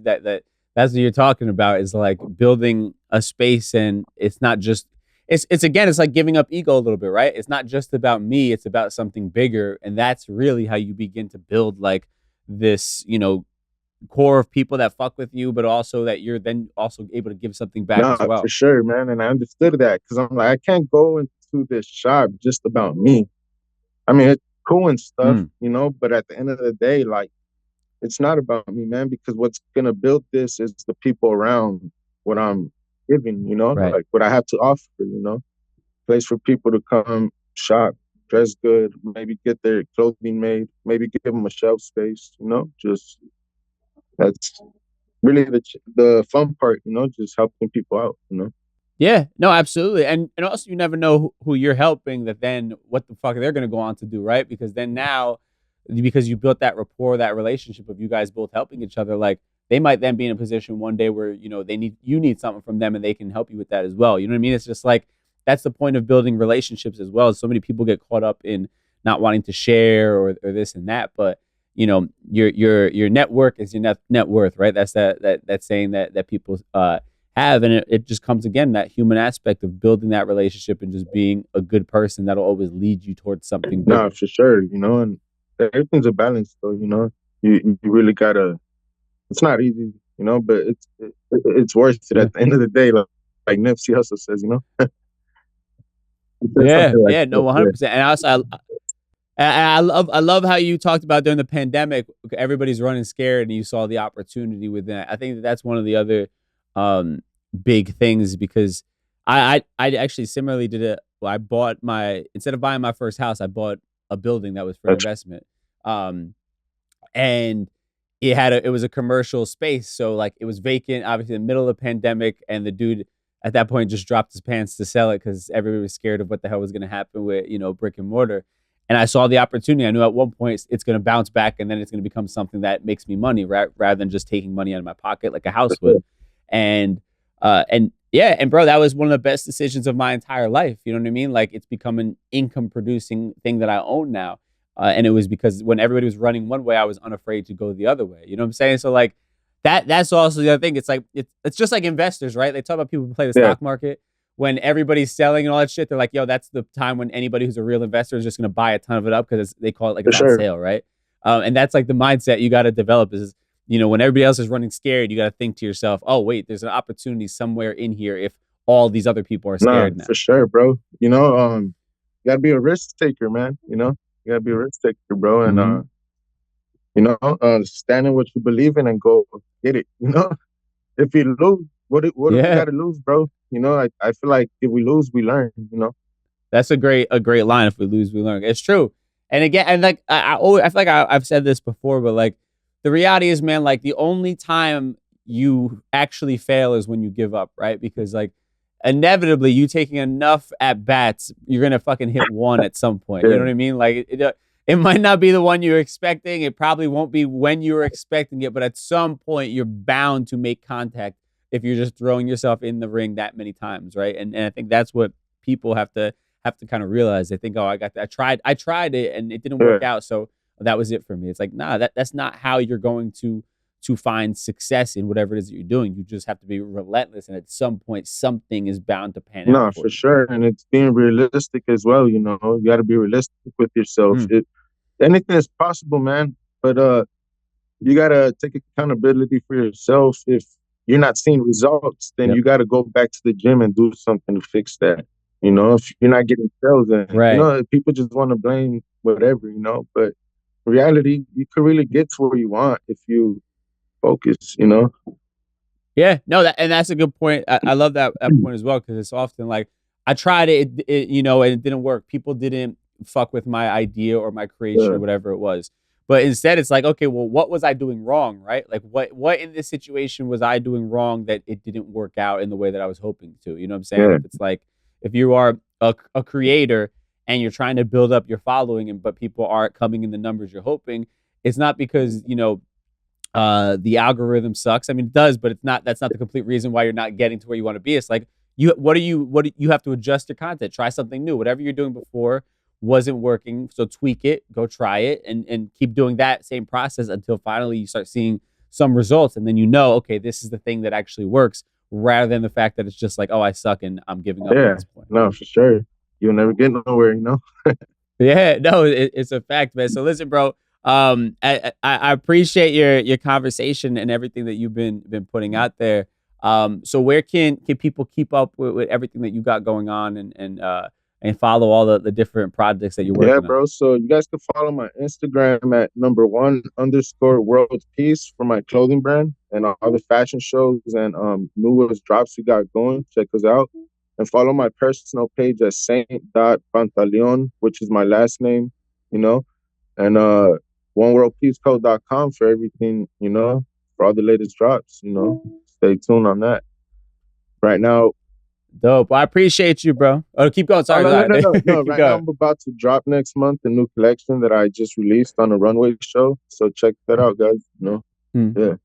that's what you're talking about is like building a space, and it's not just it's again it's like giving up ego a little bit, right? It's not just about me, it's about something bigger, and that's really how you begin to build like this, core of people that fuck with you, but also that you're then also able to give something back as Nah, for well. sure, man. And I understood that because I'm like, I can't go into this shop just about me. I mean, it's cool and stuff, Mm, but at the end of the day, like, it's not about me, man, because what's gonna build this is the people around what I'm giving, right. like what I have to offer, place for people to come shop, dress good, maybe get their clothing made, maybe give them a shelf space, just that's really the fun part, just helping people out. Yeah, no, absolutely, and also you never know who you're helping that then what the fuck they're gonna go on to do, right? Because then now, because you built that rapport, that relationship of you guys both helping each other, like they might then be in a position one day where you need something from them and they can help you with that as well. You know what I mean? It's just like that's the point of building relationships as well. So many people get caught up in not wanting to share or this and that, but your network is your net worth, right? That's that saying that people have, and it just comes again that human aspect of building that relationship and just being a good person that'll always lead you towards something Nah, bigger. for sure, and everything's a balance, though. You really gotta. It's not easy, but it's worth it Yeah. at the end of the day. Like Nipsey Hussle says, he says Yeah, something like yeah, no, that. Yeah. 100%. And also, I love how you talked about during the pandemic, everybody's running scared, and you saw the opportunity within it. I think that's one of the other um, big things because I actually similarly did it. Well, I bought instead of buying my first house, I bought a building that was for an That's investment. Um, and it was a commercial space, so like it was vacant, obviously in the middle of the pandemic, and the dude at that point just dropped his pants to sell it because everybody was scared of what the hell was going to happen with brick and mortar. And I saw the opportunity. I knew at one point it's going to bounce back, and then it's going to become something that makes me money, rather than just taking money out of my pocket like a for house sure. would. And yeah, and bro, that was one of the best decisions of my entire life. You know what I mean? Like it's become an income producing thing that I own now. And it was because when everybody was running one way, I was unafraid to go the other way. You know what I'm saying? So like that's also the other thing. It's like it's just like investors, right? They talk about people who play the Yeah, stock market. When everybody's selling and all that shit, they're like, yo, that's the time when anybody who's a real investor is just gonna buy a ton of it up because they call it like for it's on sure. sale, right? And that's like the mindset you gotta develop is when everybody else is running scared, you gotta think to yourself, oh wait, there's an opportunity somewhere in here if all these other people are Nah, scared now. for sure, bro. You gotta be a risk taker, man. You gotta be a risk taker, bro, and Mm-hmm. stand in what you believe in and go get it. If you lose, what do we Yeah. got to lose, bro? I feel like if we lose, we learn. That's a great line. If we lose, we learn. It's true. And again, and like I feel like I've said this before, but like the reality is, man, like the only time you actually fail is when you give up, right? Because like inevitably, you taking enough at bats, you're gonna fucking hit one at some point. You know Yeah, what I mean? Like it might not be the one you're expecting. It probably won't be when you were expecting it, but at some point you're bound to make contact if you're just throwing yourself in the ring that many times, right? And I think that's what people have to kind of realize. They think, oh, I got that. I tried it and it didn't work out, so that was it for me. It's like, nah, that's not how you're going to find success in whatever it is that you're doing. You just have to be relentless, and at some point something is bound to pan out. No, for sure. And it's being realistic as well, you know. You got to be realistic with yourself. Anything is possible, man. But you got to take accountability for yourself. If you're not seeing results, then you got to go back to the gym and do something to fix that. You know, if you're not getting sales in, you know, people just want to blame whatever, you know. But in reality, you could really get to where you want if you focus, you know. Yeah, no, that's a good point. I love that point as well, because it's often like I tried it, you know, and it didn't work. People didn't fuck with my idea or my creation or whatever it was. But instead, it's like, okay, well, what was I doing wrong, right? Like, what in this situation was I doing wrong that it didn't work out in the way that I was hoping to? You know what I'm saying? It's like if you are a creator and you're trying to build up your following, but people aren't coming in the numbers you're hoping, it's not because, you know, the algorithm sucks. I mean, it does, but that's not the complete reason why you're not getting to where you want to be. It's like you have to adjust your content, try something new. Whatever you're doing before wasn't working, so tweak it, go try it, and keep doing that same process until finally you start seeing some results, and then you know, okay, this is the thing that actually works, rather than the fact that it's just like, oh, I suck and I'm giving up at this point. No, for sure. You'll never get nowhere, you know. Yeah, no, it's a fact, man. So listen, bro. I appreciate your conversation and everything that you've been putting out there. So where can people keep up with everything that you got going on and follow all the different projects that you're working on? Yeah, bro. So you guys can follow my Instagram at #1_world peace for my clothing brand and all the fashion shows and newest drops we got going. Check us out. And follow my personal page at Saint.Pantaleon, which is my last name, you know. And oneworldpeacecode.com for everything, you know, for all the latest drops, you know. Stay tuned on that. Right now. Dope. I appreciate you, bro. Oh, keep going. Sorry. No. Right now I'm about to drop next month a new collection that I just released on a runway show. So check that out, guys. You know? Yeah.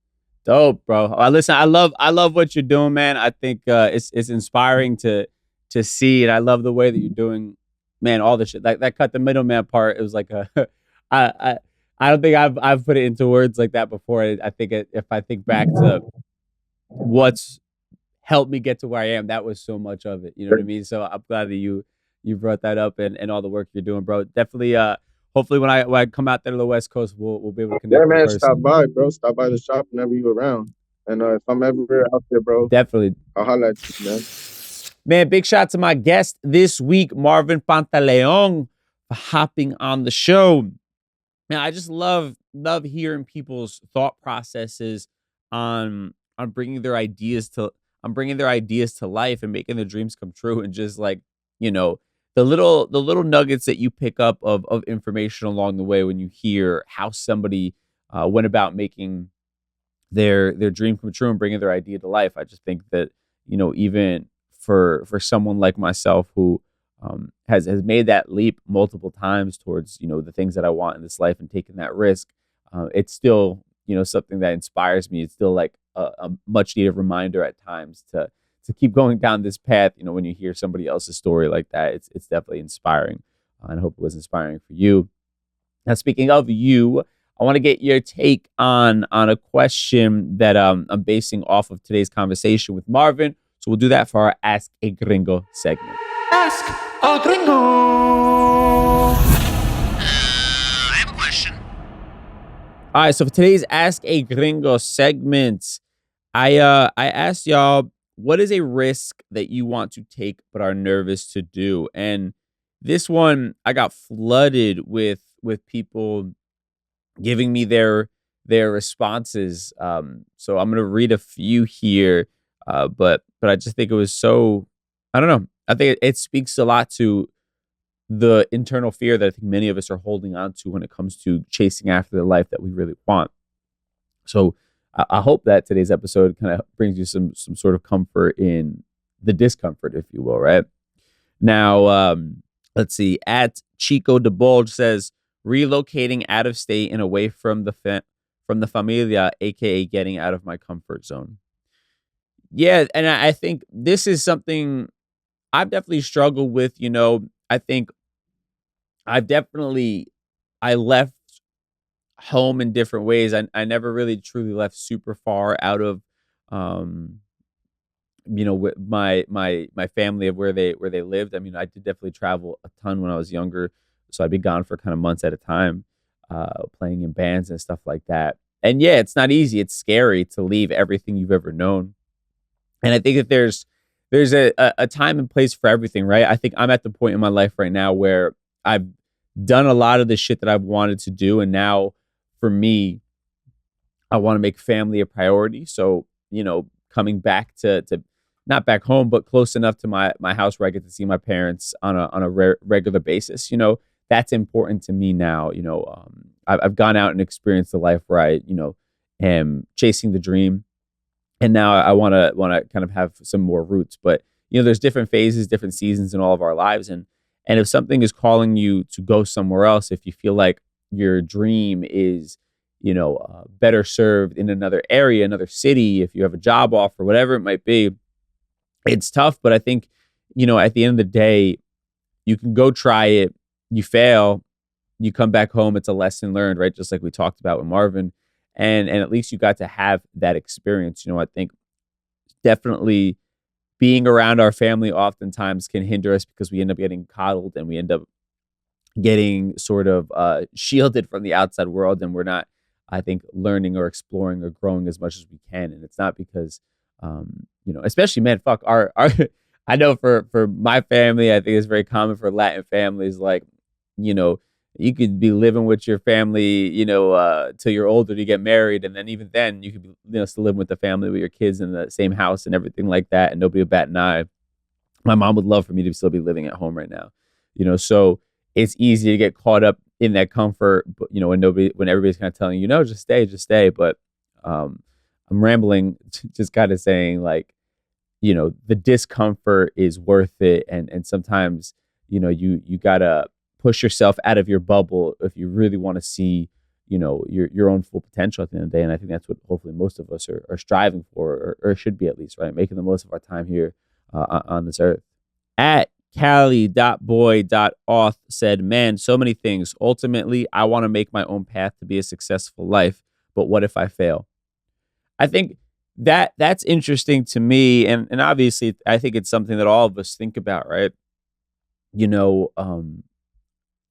Dope, bro. Listen, I love what you're doing, man. I think it's inspiring to see, and I love the way that you're doing, man. All the shit that cut the middleman part. It was like I don't think I've put it into words like that before. I think if I think back to what's helped me get to where I am, that was so much of it. You know what I mean? So I'm glad that you brought that up and all the work you're doing, bro. Definitely. Hopefully when I come out there to the West Coast, we'll be able to connect. Yeah, man. Stop by, bro. Stop by the shop whenever you're around. And if I'm ever out there, bro, definitely, I'll holler at you, man. Man, big shout out to my guest this week, Marvin Pantaleon, for hopping on the show. Man, I just love hearing people's thought processes on bringing their ideas to life and making their dreams come true, and just like, you know, the little nuggets that you pick up of information along the way when you hear how somebody went about making their dream come true and bringing their idea to life. I just think that, you know, even for someone like myself who has made that leap multiple times towards, you know, the things that I want in this life and taking that risk, it's still, you know, something that inspires me. It's still like a much needed reminder at times to keep going down this path. You know, when you hear somebody else's story like that, it's definitely inspiring. And I hope it was inspiring for you. Now, speaking of you, I want to get your take on a question that I'm basing off of today's conversation with Marvin. So we'll do that for our Ask a Gringo segment. Ask a Gringo. I have a question. All right, so for today's Ask a Gringo segment, I asked y'all, what is a risk that you want to take but are nervous to do? And this one, I got flooded with people giving me their responses. So I'm gonna read a few here, but I just think it was so, I don't know. I think it speaks a lot to the internal fear that I think many of us are holding on to when it comes to chasing after the life that we really want. So I hope that today's episode kind of brings you some sort of comfort in the discomfort, if you will, right? Now, let's see. At Chico DeBulge says, relocating out of state and away from the familia, aka getting out of my comfort zone. Yeah, and I think this is something I've definitely struggled with. I think I left home in different ways. I never really truly left super far out of um with my family of where they lived. I mean, I did definitely travel a ton when I was younger, so I'd be gone for kind of months at a time, playing in bands and stuff like that. And yeah, it's not easy. It's scary to leave everything you've ever known. And I think that there's a time and place for everything, right? I think I'm at the point in my life right now where I've done a lot of the shit that I've wanted to do, and now for me, I want to make family a priority. So, coming back to not back home, but close enough to my house where I get to see my parents on a regular basis. That's important to me now. I've gone out and experienced the life where I, am chasing the dream, and now I want to kind of have some more roots. But there's different phases, different seasons in all of our lives, and if something is calling you to go somewhere else, if you feel like your dream is better served in another area, another city, if you have a job offer, whatever it might be, it's tough. But I think, at the end of the day, you can go try it, you fail, you come back home, it's a lesson learned, right? Just like we talked about with Marvin. And at least you got to have that experience. I think definitely being around our family oftentimes can hinder us because we end up getting coddled and we end up getting sort of shielded from the outside world, and we're not, I think, learning or exploring or growing as much as we can. And it's not because, especially, man, fuck our I know for my family, I think it's very common for Latin families, like, you could be living with your family, till you're older to get married. And then even then you could be, still living with the family with your kids in the same house and everything like that. And nobody would bat an eye. My mom would love for me to still be living at home right now, so it's easy to get caught up in that comfort, but when everybody's kind of telling you, no, just stay. But I'm rambling, just kind of saying, like, the discomfort is worth it. And sometimes, you gotta push yourself out of your bubble if you really want to see, your own full potential at the end of the day. And I think that's what hopefully most of us are striving for, or should be, at least, right? Making the most of our time here on this earth. At Cali.boy.auth said, man, so many things. Ultimately, I want to make my own path to be a successful life. But what if I fail? I think that's interesting to me. And obviously, I think it's something that all of us think about, right?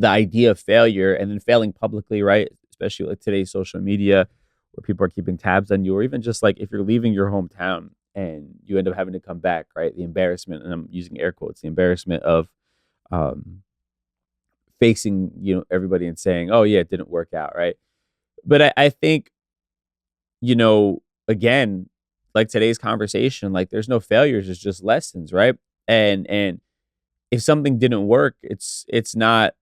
The idea of failure, and then failing publicly, right? Especially like today's social media, where people are keeping tabs on you, or even just like if you're leaving your hometown and you end up having to come back, right? The embarrassment, and I'm using air quotes, the embarrassment of facing, everybody and saying, oh yeah, it didn't work out, right? But I think, again, like today's conversation, like there's no failures, it's just lessons, right? And if something didn't work, it's not,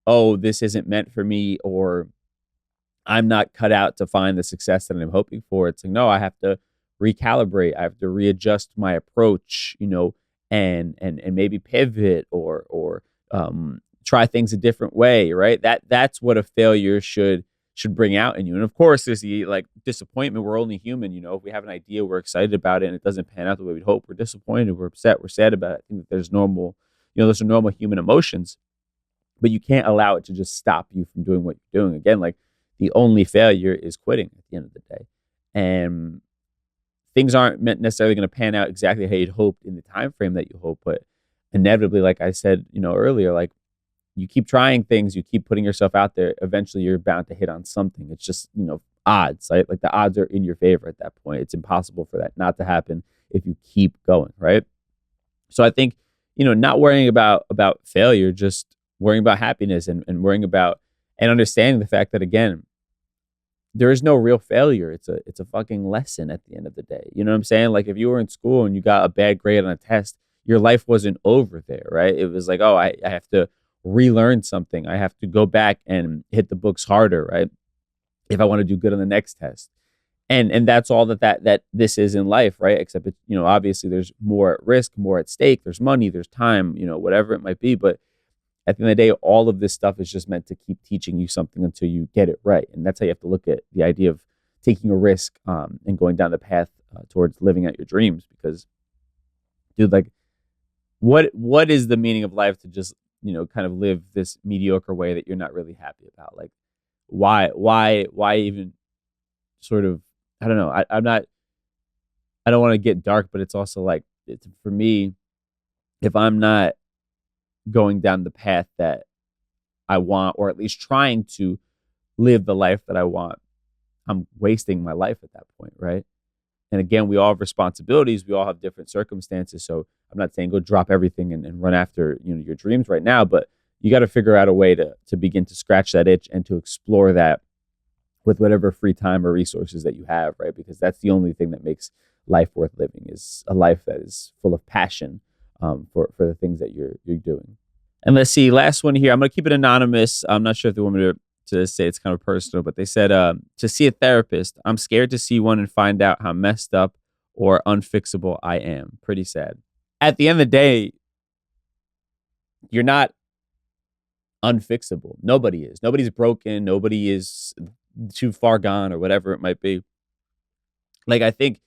oh, this isn't meant for me, or I'm not cut out to find the success that I'm hoping for. It's like, no, I have to recalibrate. I have to readjust my approach, and maybe pivot or try things a different way, right? That's what a failure should bring out in you. And of course, there's the like disappointment. We're only human, if we have an idea, we're excited about it, and it doesn't pan out the way we'd hope. We're disappointed, we're upset, we're sad about it. I think that there's normal, those are normal human emotions. But you can't allow it to just stop you from doing what you're doing. Again, like the only failure is quitting at the end of the day. And things aren't necessarily going to pan out exactly how you'd hoped in the time frame that you hope. But inevitably, like I said, earlier, like you keep trying things, you keep putting yourself out there, eventually you're bound to hit on something. It's just, odds, right? Like the odds are in your favor at that point. It's impossible for that not to happen if you keep going, right? So I think, not worrying about failure, just worrying about happiness and worrying about and understanding the fact that, again, there is no real failure. It's a fucking lesson at the end of the day. You know what I'm saying? Like if you were in school and you got a bad grade on a test, your life wasn't over there, right? It was like, oh, I have to relearn something. I have to go back and hit the books harder, right? If I want to do good on the next test. And that's all that this is in life, right? Except it's, obviously there's more at risk, more at stake. There's money, there's time, whatever it might be. But at the end of the day, all of this stuff is just meant to keep teaching you something until you get it right. And that's how you have to look at the idea of taking a risk and going down the path towards living out your dreams. Because, dude, like, what is the meaning of life to just, kind of live this mediocre way that you're not really happy about? Like, why even sort of, I don't know. I don't want to get dark, but it's also like, for me, if I'm not going down the path that I want, or at least trying to live the life that I want, I'm wasting my life at that point, right? And again, we all have responsibilities. We all have different circumstances. So I'm not saying go drop everything and run after your dreams right now, but you got to figure out a way to begin to scratch that itch and to explore that with whatever free time or resources that you have, right? Because that's the only thing that makes life worth living, is a life that is full of passion for the things that you're doing. And let's see, last one here. I'm going to keep it anonymous. I'm not sure if they want me to say it's kind of personal, but they said, to see a therapist, I'm scared to see one and find out how messed up or unfixable I am. Pretty sad. At the end of the day, you're not unfixable. Nobody is. Nobody's broken. Nobody is too far gone or whatever it might be. Like, I think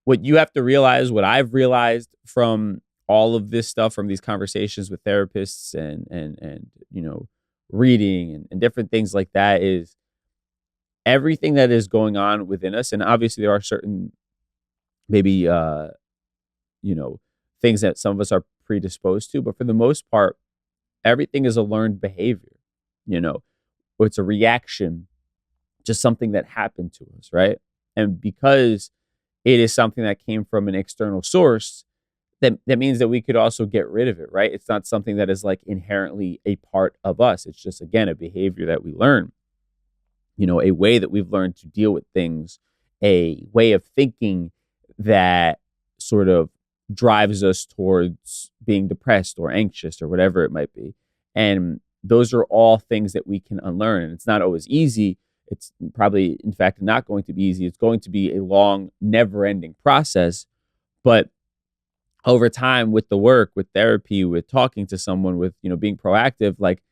what you have to realize, what I've realized from all of this stuff, from these conversations with therapists and reading and different things like that, is everything that is going on within us. And obviously there are certain maybe things that some of us are predisposed to, but for the most part, everything is a learned behavior. It's a reaction to something that happened to us, right? And because it is something that came from an external source, that means that we could also get rid of it, right? It's not something that is like inherently a part of us. It's just, again, a behavior that we learn, a way that we've learned to deal with things, a way of thinking that sort of drives us towards being depressed or anxious or whatever it might be. And those are all things that we can unlearn. And it's not always easy. It's probably, in fact, not going to be easy. It's going to be a long, never-ending process. But over time, with the work, with therapy, with talking to someone, with being proactive, like,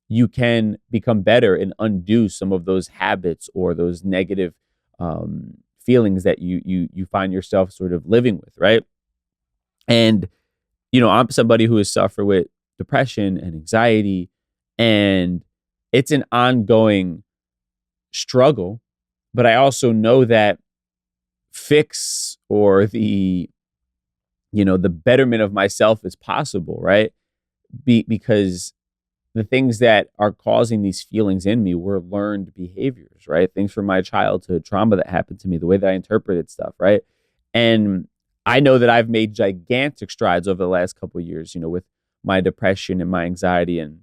you can become better and undo some of those habits or those negative feelings that you find yourself sort of living with, right? And I'm somebody who has suffered with depression and anxiety, and it's an ongoing struggle. But I also know that fix, or the betterment of myself, is possible, right? Because the things that are causing these feelings in me were learned behaviors, right? Things from my childhood, trauma that happened to me, the way that I interpreted stuff, right? And I know that I've made gigantic strides over the last couple of years, with my depression and my anxiety. And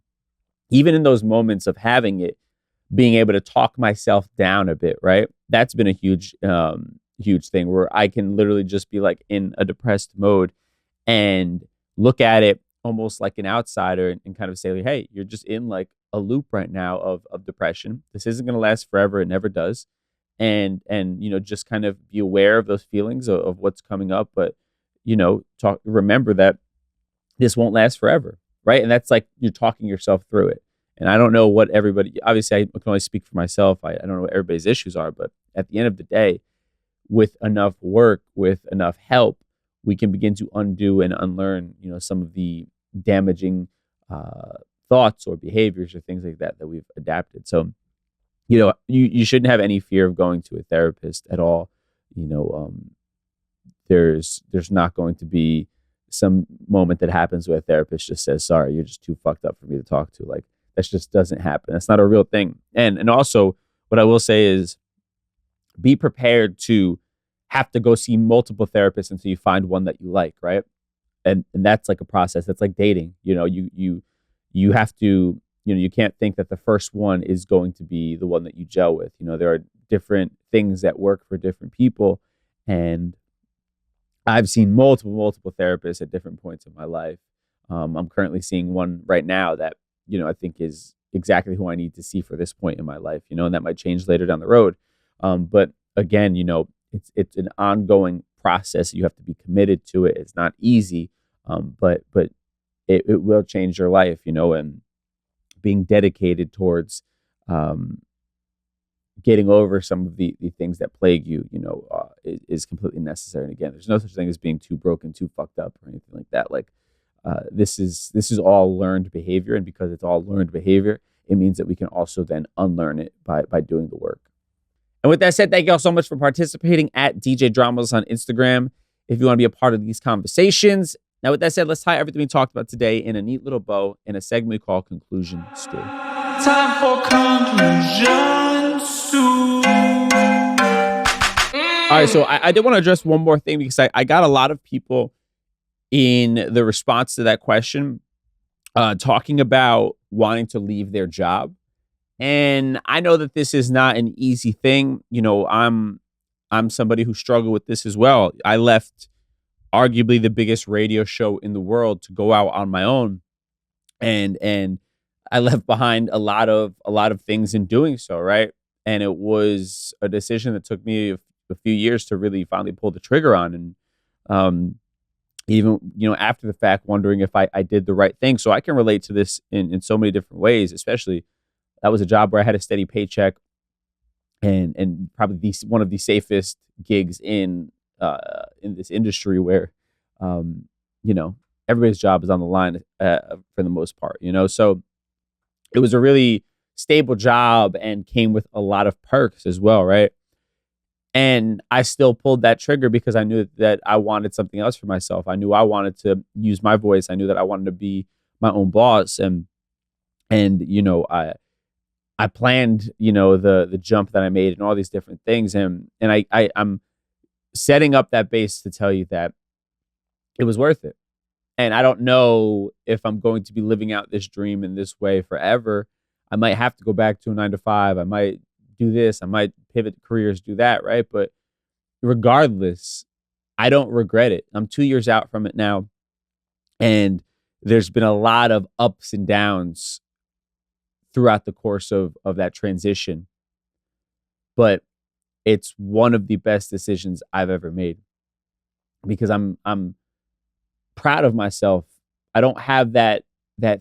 even in those moments of having it, being able to talk myself down a bit, right? That's been a huge thing, where I can literally just be like in a depressed mode and look at it almost like an outsider and kind of say, like, hey, you're just in like a loop right now of depression. This isn't going to last forever. It never does. And just kind of be aware of those feelings of what's coming up. But, remember that this won't last forever. Right. And that's like, you're talking yourself through it. And I don't know what everybody, obviously I can only speak for myself. I don't know what everybody's issues are, but at the end of the day, with enough work, with enough help, we can begin to undo and unlearn, some of the damaging thoughts or behaviors or things like that we've adapted. So, you shouldn't have any fear of going to a therapist at all. There's not going to be some moment that happens where a therapist just says, sorry, you're just too fucked up for me to talk to. Like, that just doesn't happen. That's not a real thing. And also, what I will say is, be prepared to have to go see multiple therapists until you find one that you like, right? And that's like a process. That's like dating. You have to, you can't think that the first one is going to be the one that you gel with. There are different things that work for different people. And I've seen multiple therapists at different points in my life. I'm currently seeing one right now that, I think is exactly who I need to see for this point in my life, and that might change later down the road. But again, it's an ongoing process. You have to be committed to it. It's not easy. But it will change your life, and being dedicated towards getting over some of the things that plague you, is completely necessary. And again, there's no such thing as being too broken, too fucked up, or anything like that. Like, this is all learned behavior, and because it's all learned behavior, it means that we can also then unlearn it by doing the work. And with that said, thank you all so much for participating at DJ Dramos on Instagram. If you want to be a part of these conversations. Now, with that said, let's tie everything we talked about today in a neat little bow in a segment we call Conclusion Stew. Time for conclusion stew. All right, so I did want to address one more thing, because I got a lot of people in the response to that question talking about wanting to leave their job. And I know that this is not an easy thing. I'm somebody who struggled with this as well. I left arguably the biggest radio show in the world to go out on my own, and I left behind a lot of things in doing so, right? And it was a decision that took me a few years to really finally pull the trigger on, and even after the fact, wondering if I did the right thing. So I can relate to this in so many different ways. Especially, that was a job where I had a steady paycheck, and probably one of the safest gigs in this industry, where everybody's job is on the line for the most part. So it was a really stable job and came with a lot of perks as well, right? And I still pulled that trigger because I knew that I wanted something else for myself. I knew I wanted to use my voice. I knew that I wanted to be my own boss, and I planned the jump that I made and all these different things, and I'm setting up that base to tell you that it was worth it. And I don't know if I'm going to be living out this dream in this way forever. I might have to go back to a 9-to-5. I might do this. I might pivot careers, do that, right? But regardless, I don't regret it. I'm 2 years out from it now, and there's been a lot of ups and downs throughout the course of that transition. But it's one of the best decisions I've ever made, because I'm proud of myself. I don't have that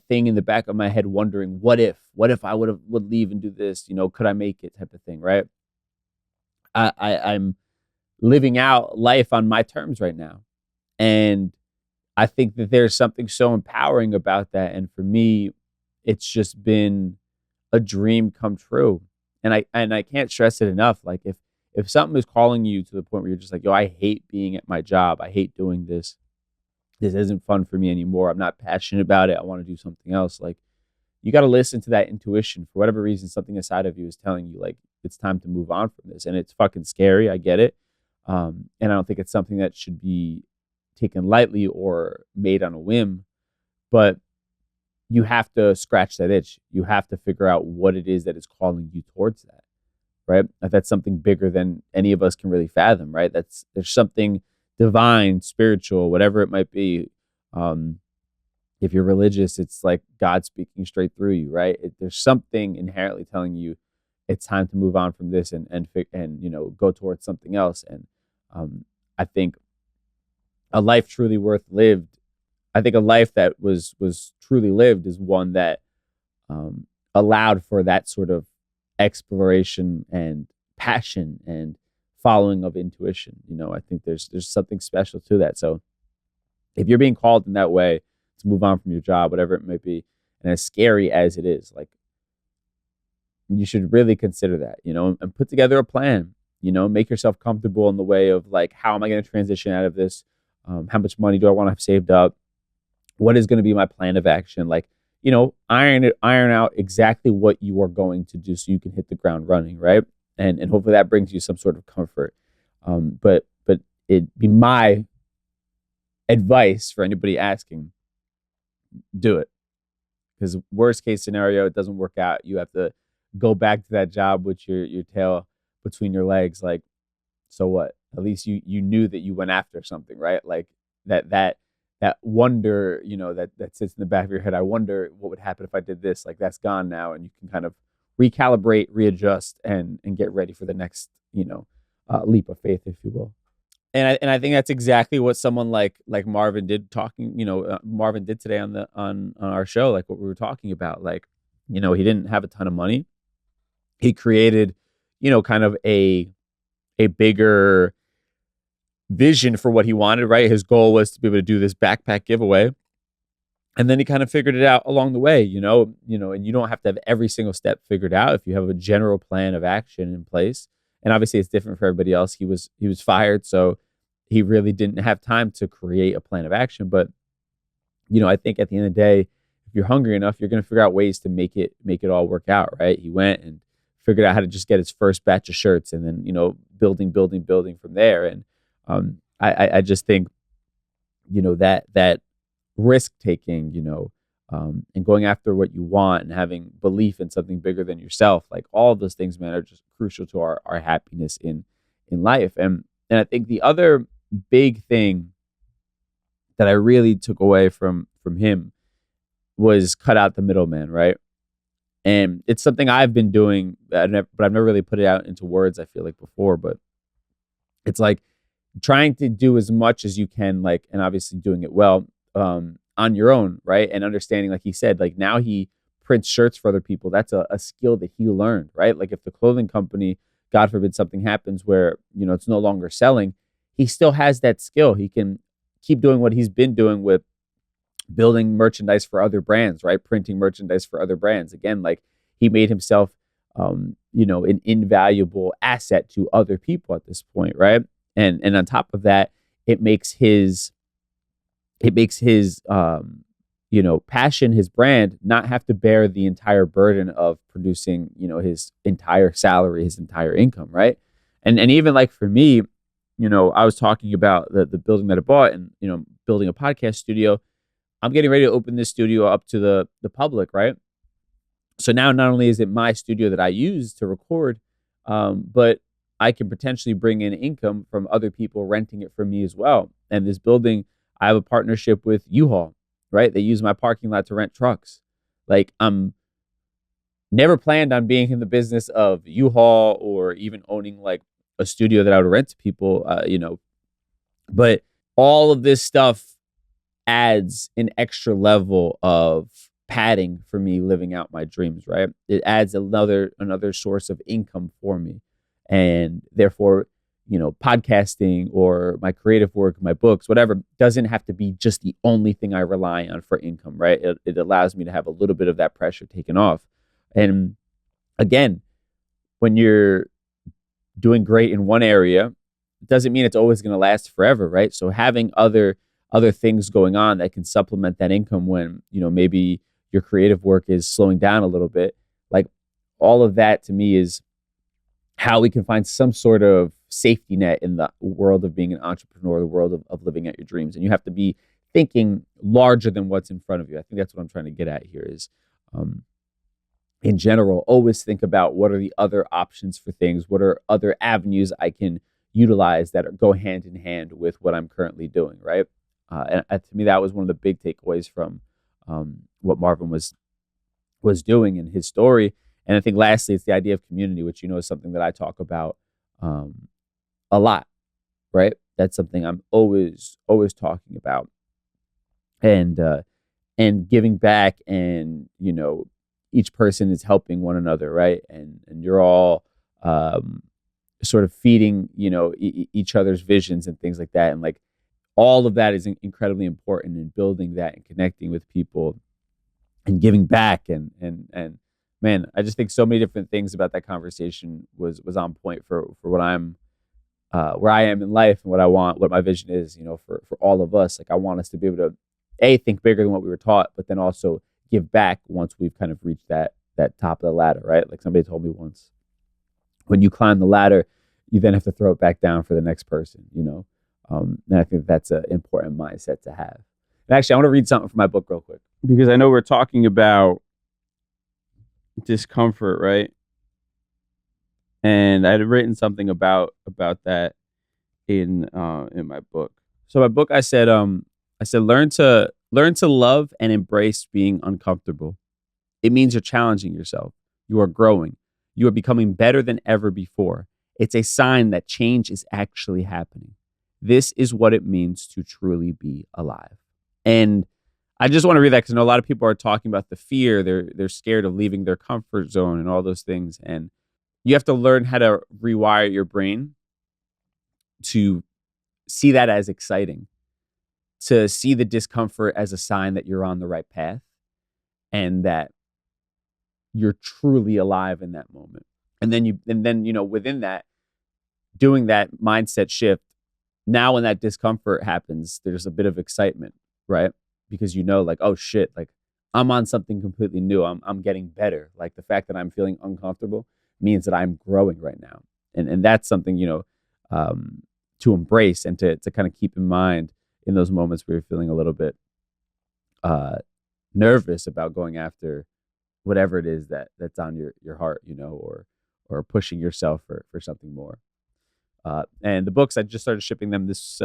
thing in the back of my head wondering, what if I would leave and do this, could I make it, type of thing, right? I'm living out life on my terms right now. And I think that there's something so empowering about that. And for me, it's just been a dream come true. And I can't stress it enough. Like, if something is calling you to the point where you're just like, yo, I hate being at my job, I hate doing this isn't fun for me anymore, I'm not passionate about it, I want to do something else, like, you got to listen to that intuition. For whatever reason, something inside of you is telling you, like, it's time to move on from this. And it's fucking scary, I get it. And I don't think it's something that should be taken lightly or made on a whim, but you have to scratch that itch. You have to figure out what it is that is calling you towards that, right? If that's something bigger than any of us can really fathom, right? There's something divine, spiritual, whatever it might be. If you're religious, it's like God speaking straight through you, right? There's something inherently telling you it's time to move on from this and go towards something else. And I think a life truly worth lived, I think a life that was truly lived is one that allowed for that sort of exploration and passion and following of intuition. I think there's something special to that. So if you're being called in that way to move on from your job, whatever it might be, and as scary as it is, like, you should really consider that, and put together a plan, make yourself comfortable in the way of, like, how am I going to transition out of this? How much money do I want to have saved up? What is going to be my plan of action? Like, iron out exactly what you are going to do so you can hit the ground running, right? And hopefully that brings you some sort of comfort. But it'd be my advice for anybody asking, do it. Because worst case scenario, it doesn't work out. You have to go back to that job with your tail between your legs. Like, so what? At least you knew that you went after something, right? Like, that wonder, that sits in the back of your head. I wonder what would happen if I did this. Like, that's gone now, and you can kind of recalibrate, readjust, and get ready for the next, leap of faith, if you will. And I think that's exactly what someone like Marvin did Marvin did today on our show, like what we were talking about. Like, he didn't have a ton of money. He created, kind of a bigger vision for what he wanted, right? His goal was to be able to do this backpack giveaway. And then he kind of figured it out along the way, and you don't have to have every single step figured out if you have a general plan of action in place. And obviously it's different for everybody else. He was fired, so he really didn't have time to create a plan of action. But, I think at the end of the day, if you're hungry enough, you're going to figure out ways to make it all work out, right? He went and figured out how to just get his first batch of shirts, and then, building from there. And I just think, that risk taking, and going after what you want and having belief in something bigger than yourself, like all of those things, man, are just crucial to our happiness in life. And I think the other big thing that I really took away from him was cut out the middleman, right? And it's something I've been doing, but I've never really put it out into words, I feel like, before. But it's like trying to do as much as you can, like, and obviously doing it well, on your own, right? And understanding, like he said, like now he prints shirts for other people. That's a skill that he learned, right? Like if the clothing company, God forbid, something happens where, it's no longer selling, he still has that skill. He can keep doing what he's been doing with building merchandise for other brands, right? Printing merchandise for other brands. Again, like he made himself, an invaluable asset to other people at this point, right? And on top of that, it makes his passion, his brand, not have to bear the entire burden of producing, his entire salary, his entire income, right? And even like for me, I was talking about the building that I bought and, building a podcast studio. I'm getting ready to open this studio up to the public, right? So now not only is it my studio that I use to record, but I can potentially bring in income from other people renting it from me as well. And this building, I have a partnership with U-Haul, right? They use my parking lot to rent trucks. Like, I'm never planned on being in the business of U-Haul or even owning like a studio that I would rent to people, but all of this stuff adds an extra level of padding for me living out my dreams, right? It adds another source of income for me. And therefore, podcasting or my creative work, my books, whatever, doesn't have to be just the only thing I rely on for income, right? It allows me to have a little bit of that pressure taken off. And again, when you're doing great in one area, it doesn't mean it's always going to last forever, right? So having other things going on that can supplement that income when, maybe your creative work is slowing down a little bit, like all of that to me is how we can find some sort of safety net in the world of being an entrepreneur, the world of living out your dreams. And you have to be thinking larger than what's in front of you. I think that's what I'm trying to get at here is, in general, always think about what are the other options for things? What are other avenues I can utilize that go hand in hand with what I'm currently doing, right? And to me, that was one of the big takeaways from what Marvin was doing in his story. And I think lastly, it's the idea of community, which, is something that I talk about a lot, right? That's something I'm always talking about. And giving back and, each person is helping one another, right? And you're all sort of feeding, each other's visions and things like that. And like all of that is incredibly important in building that and connecting with people and giving back. And man, I just think so many different things about that conversation was on point for what I'm, where I am in life and what I want, what my vision is, for all of us. Like I want us to be able to think bigger than what we were taught, but then also give back once we've kind of reached that top of the ladder, right? Like somebody told me once, when you climb the ladder, you then have to throw it back down for the next person, and I think that's an important mindset to have. And actually, I want to read something from my book real quick, because I know we're talking about discomfort, right? And I had written something about that in my book. So my book, I said learn to love and embrace being uncomfortable. It means you're challenging yourself. You are growing. You are becoming better than ever before. It's a sign that change is actually happening. This is what it means to truly be alive. And I just want to read that because I know a lot of people are talking about the fear. They're scared of leaving their comfort zone and all those things. And you have to learn how to rewire your brain to see that as exciting, to see the discomfort as a sign that you're on the right path and that you're truly alive in that moment. And then within that, doing that mindset shift, now when that discomfort happens, there's a bit of excitement, right? Because like, oh shit, like I'm on something completely new. I'm getting better. Like the fact that I'm feeling uncomfortable means that I'm growing right now. And that's something, to embrace and to kind of keep in mind in those moments where you're feeling a little bit nervous about going after whatever it is that's on your heart, or pushing yourself for something more. And the books, I just started shipping them this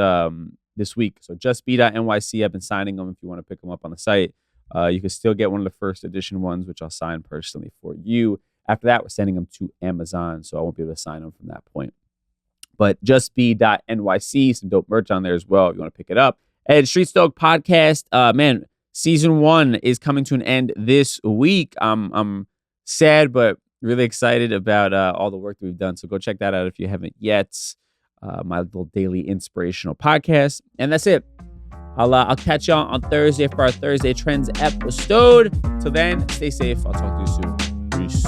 week. So justbe.nyc, I've been signing them if you want to pick them up on the site. You can still get one of the first edition ones, which I'll sign personally for you. After that, we're sending them to Amazon, so I won't be able to sign them from that point. But justbe.nyc, some dope merch on there as well if you want to pick it up. And Street Stoke Podcast, man, season 1 is coming to an end this week. I'm sad, but really excited about all the work that we've done. So go check that out if you haven't yet. My little daily inspirational podcast. And that's it. I'll catch y'all on Thursday for our Thursday Trends episode. Till then, stay safe. I'll talk to you soon. Peace.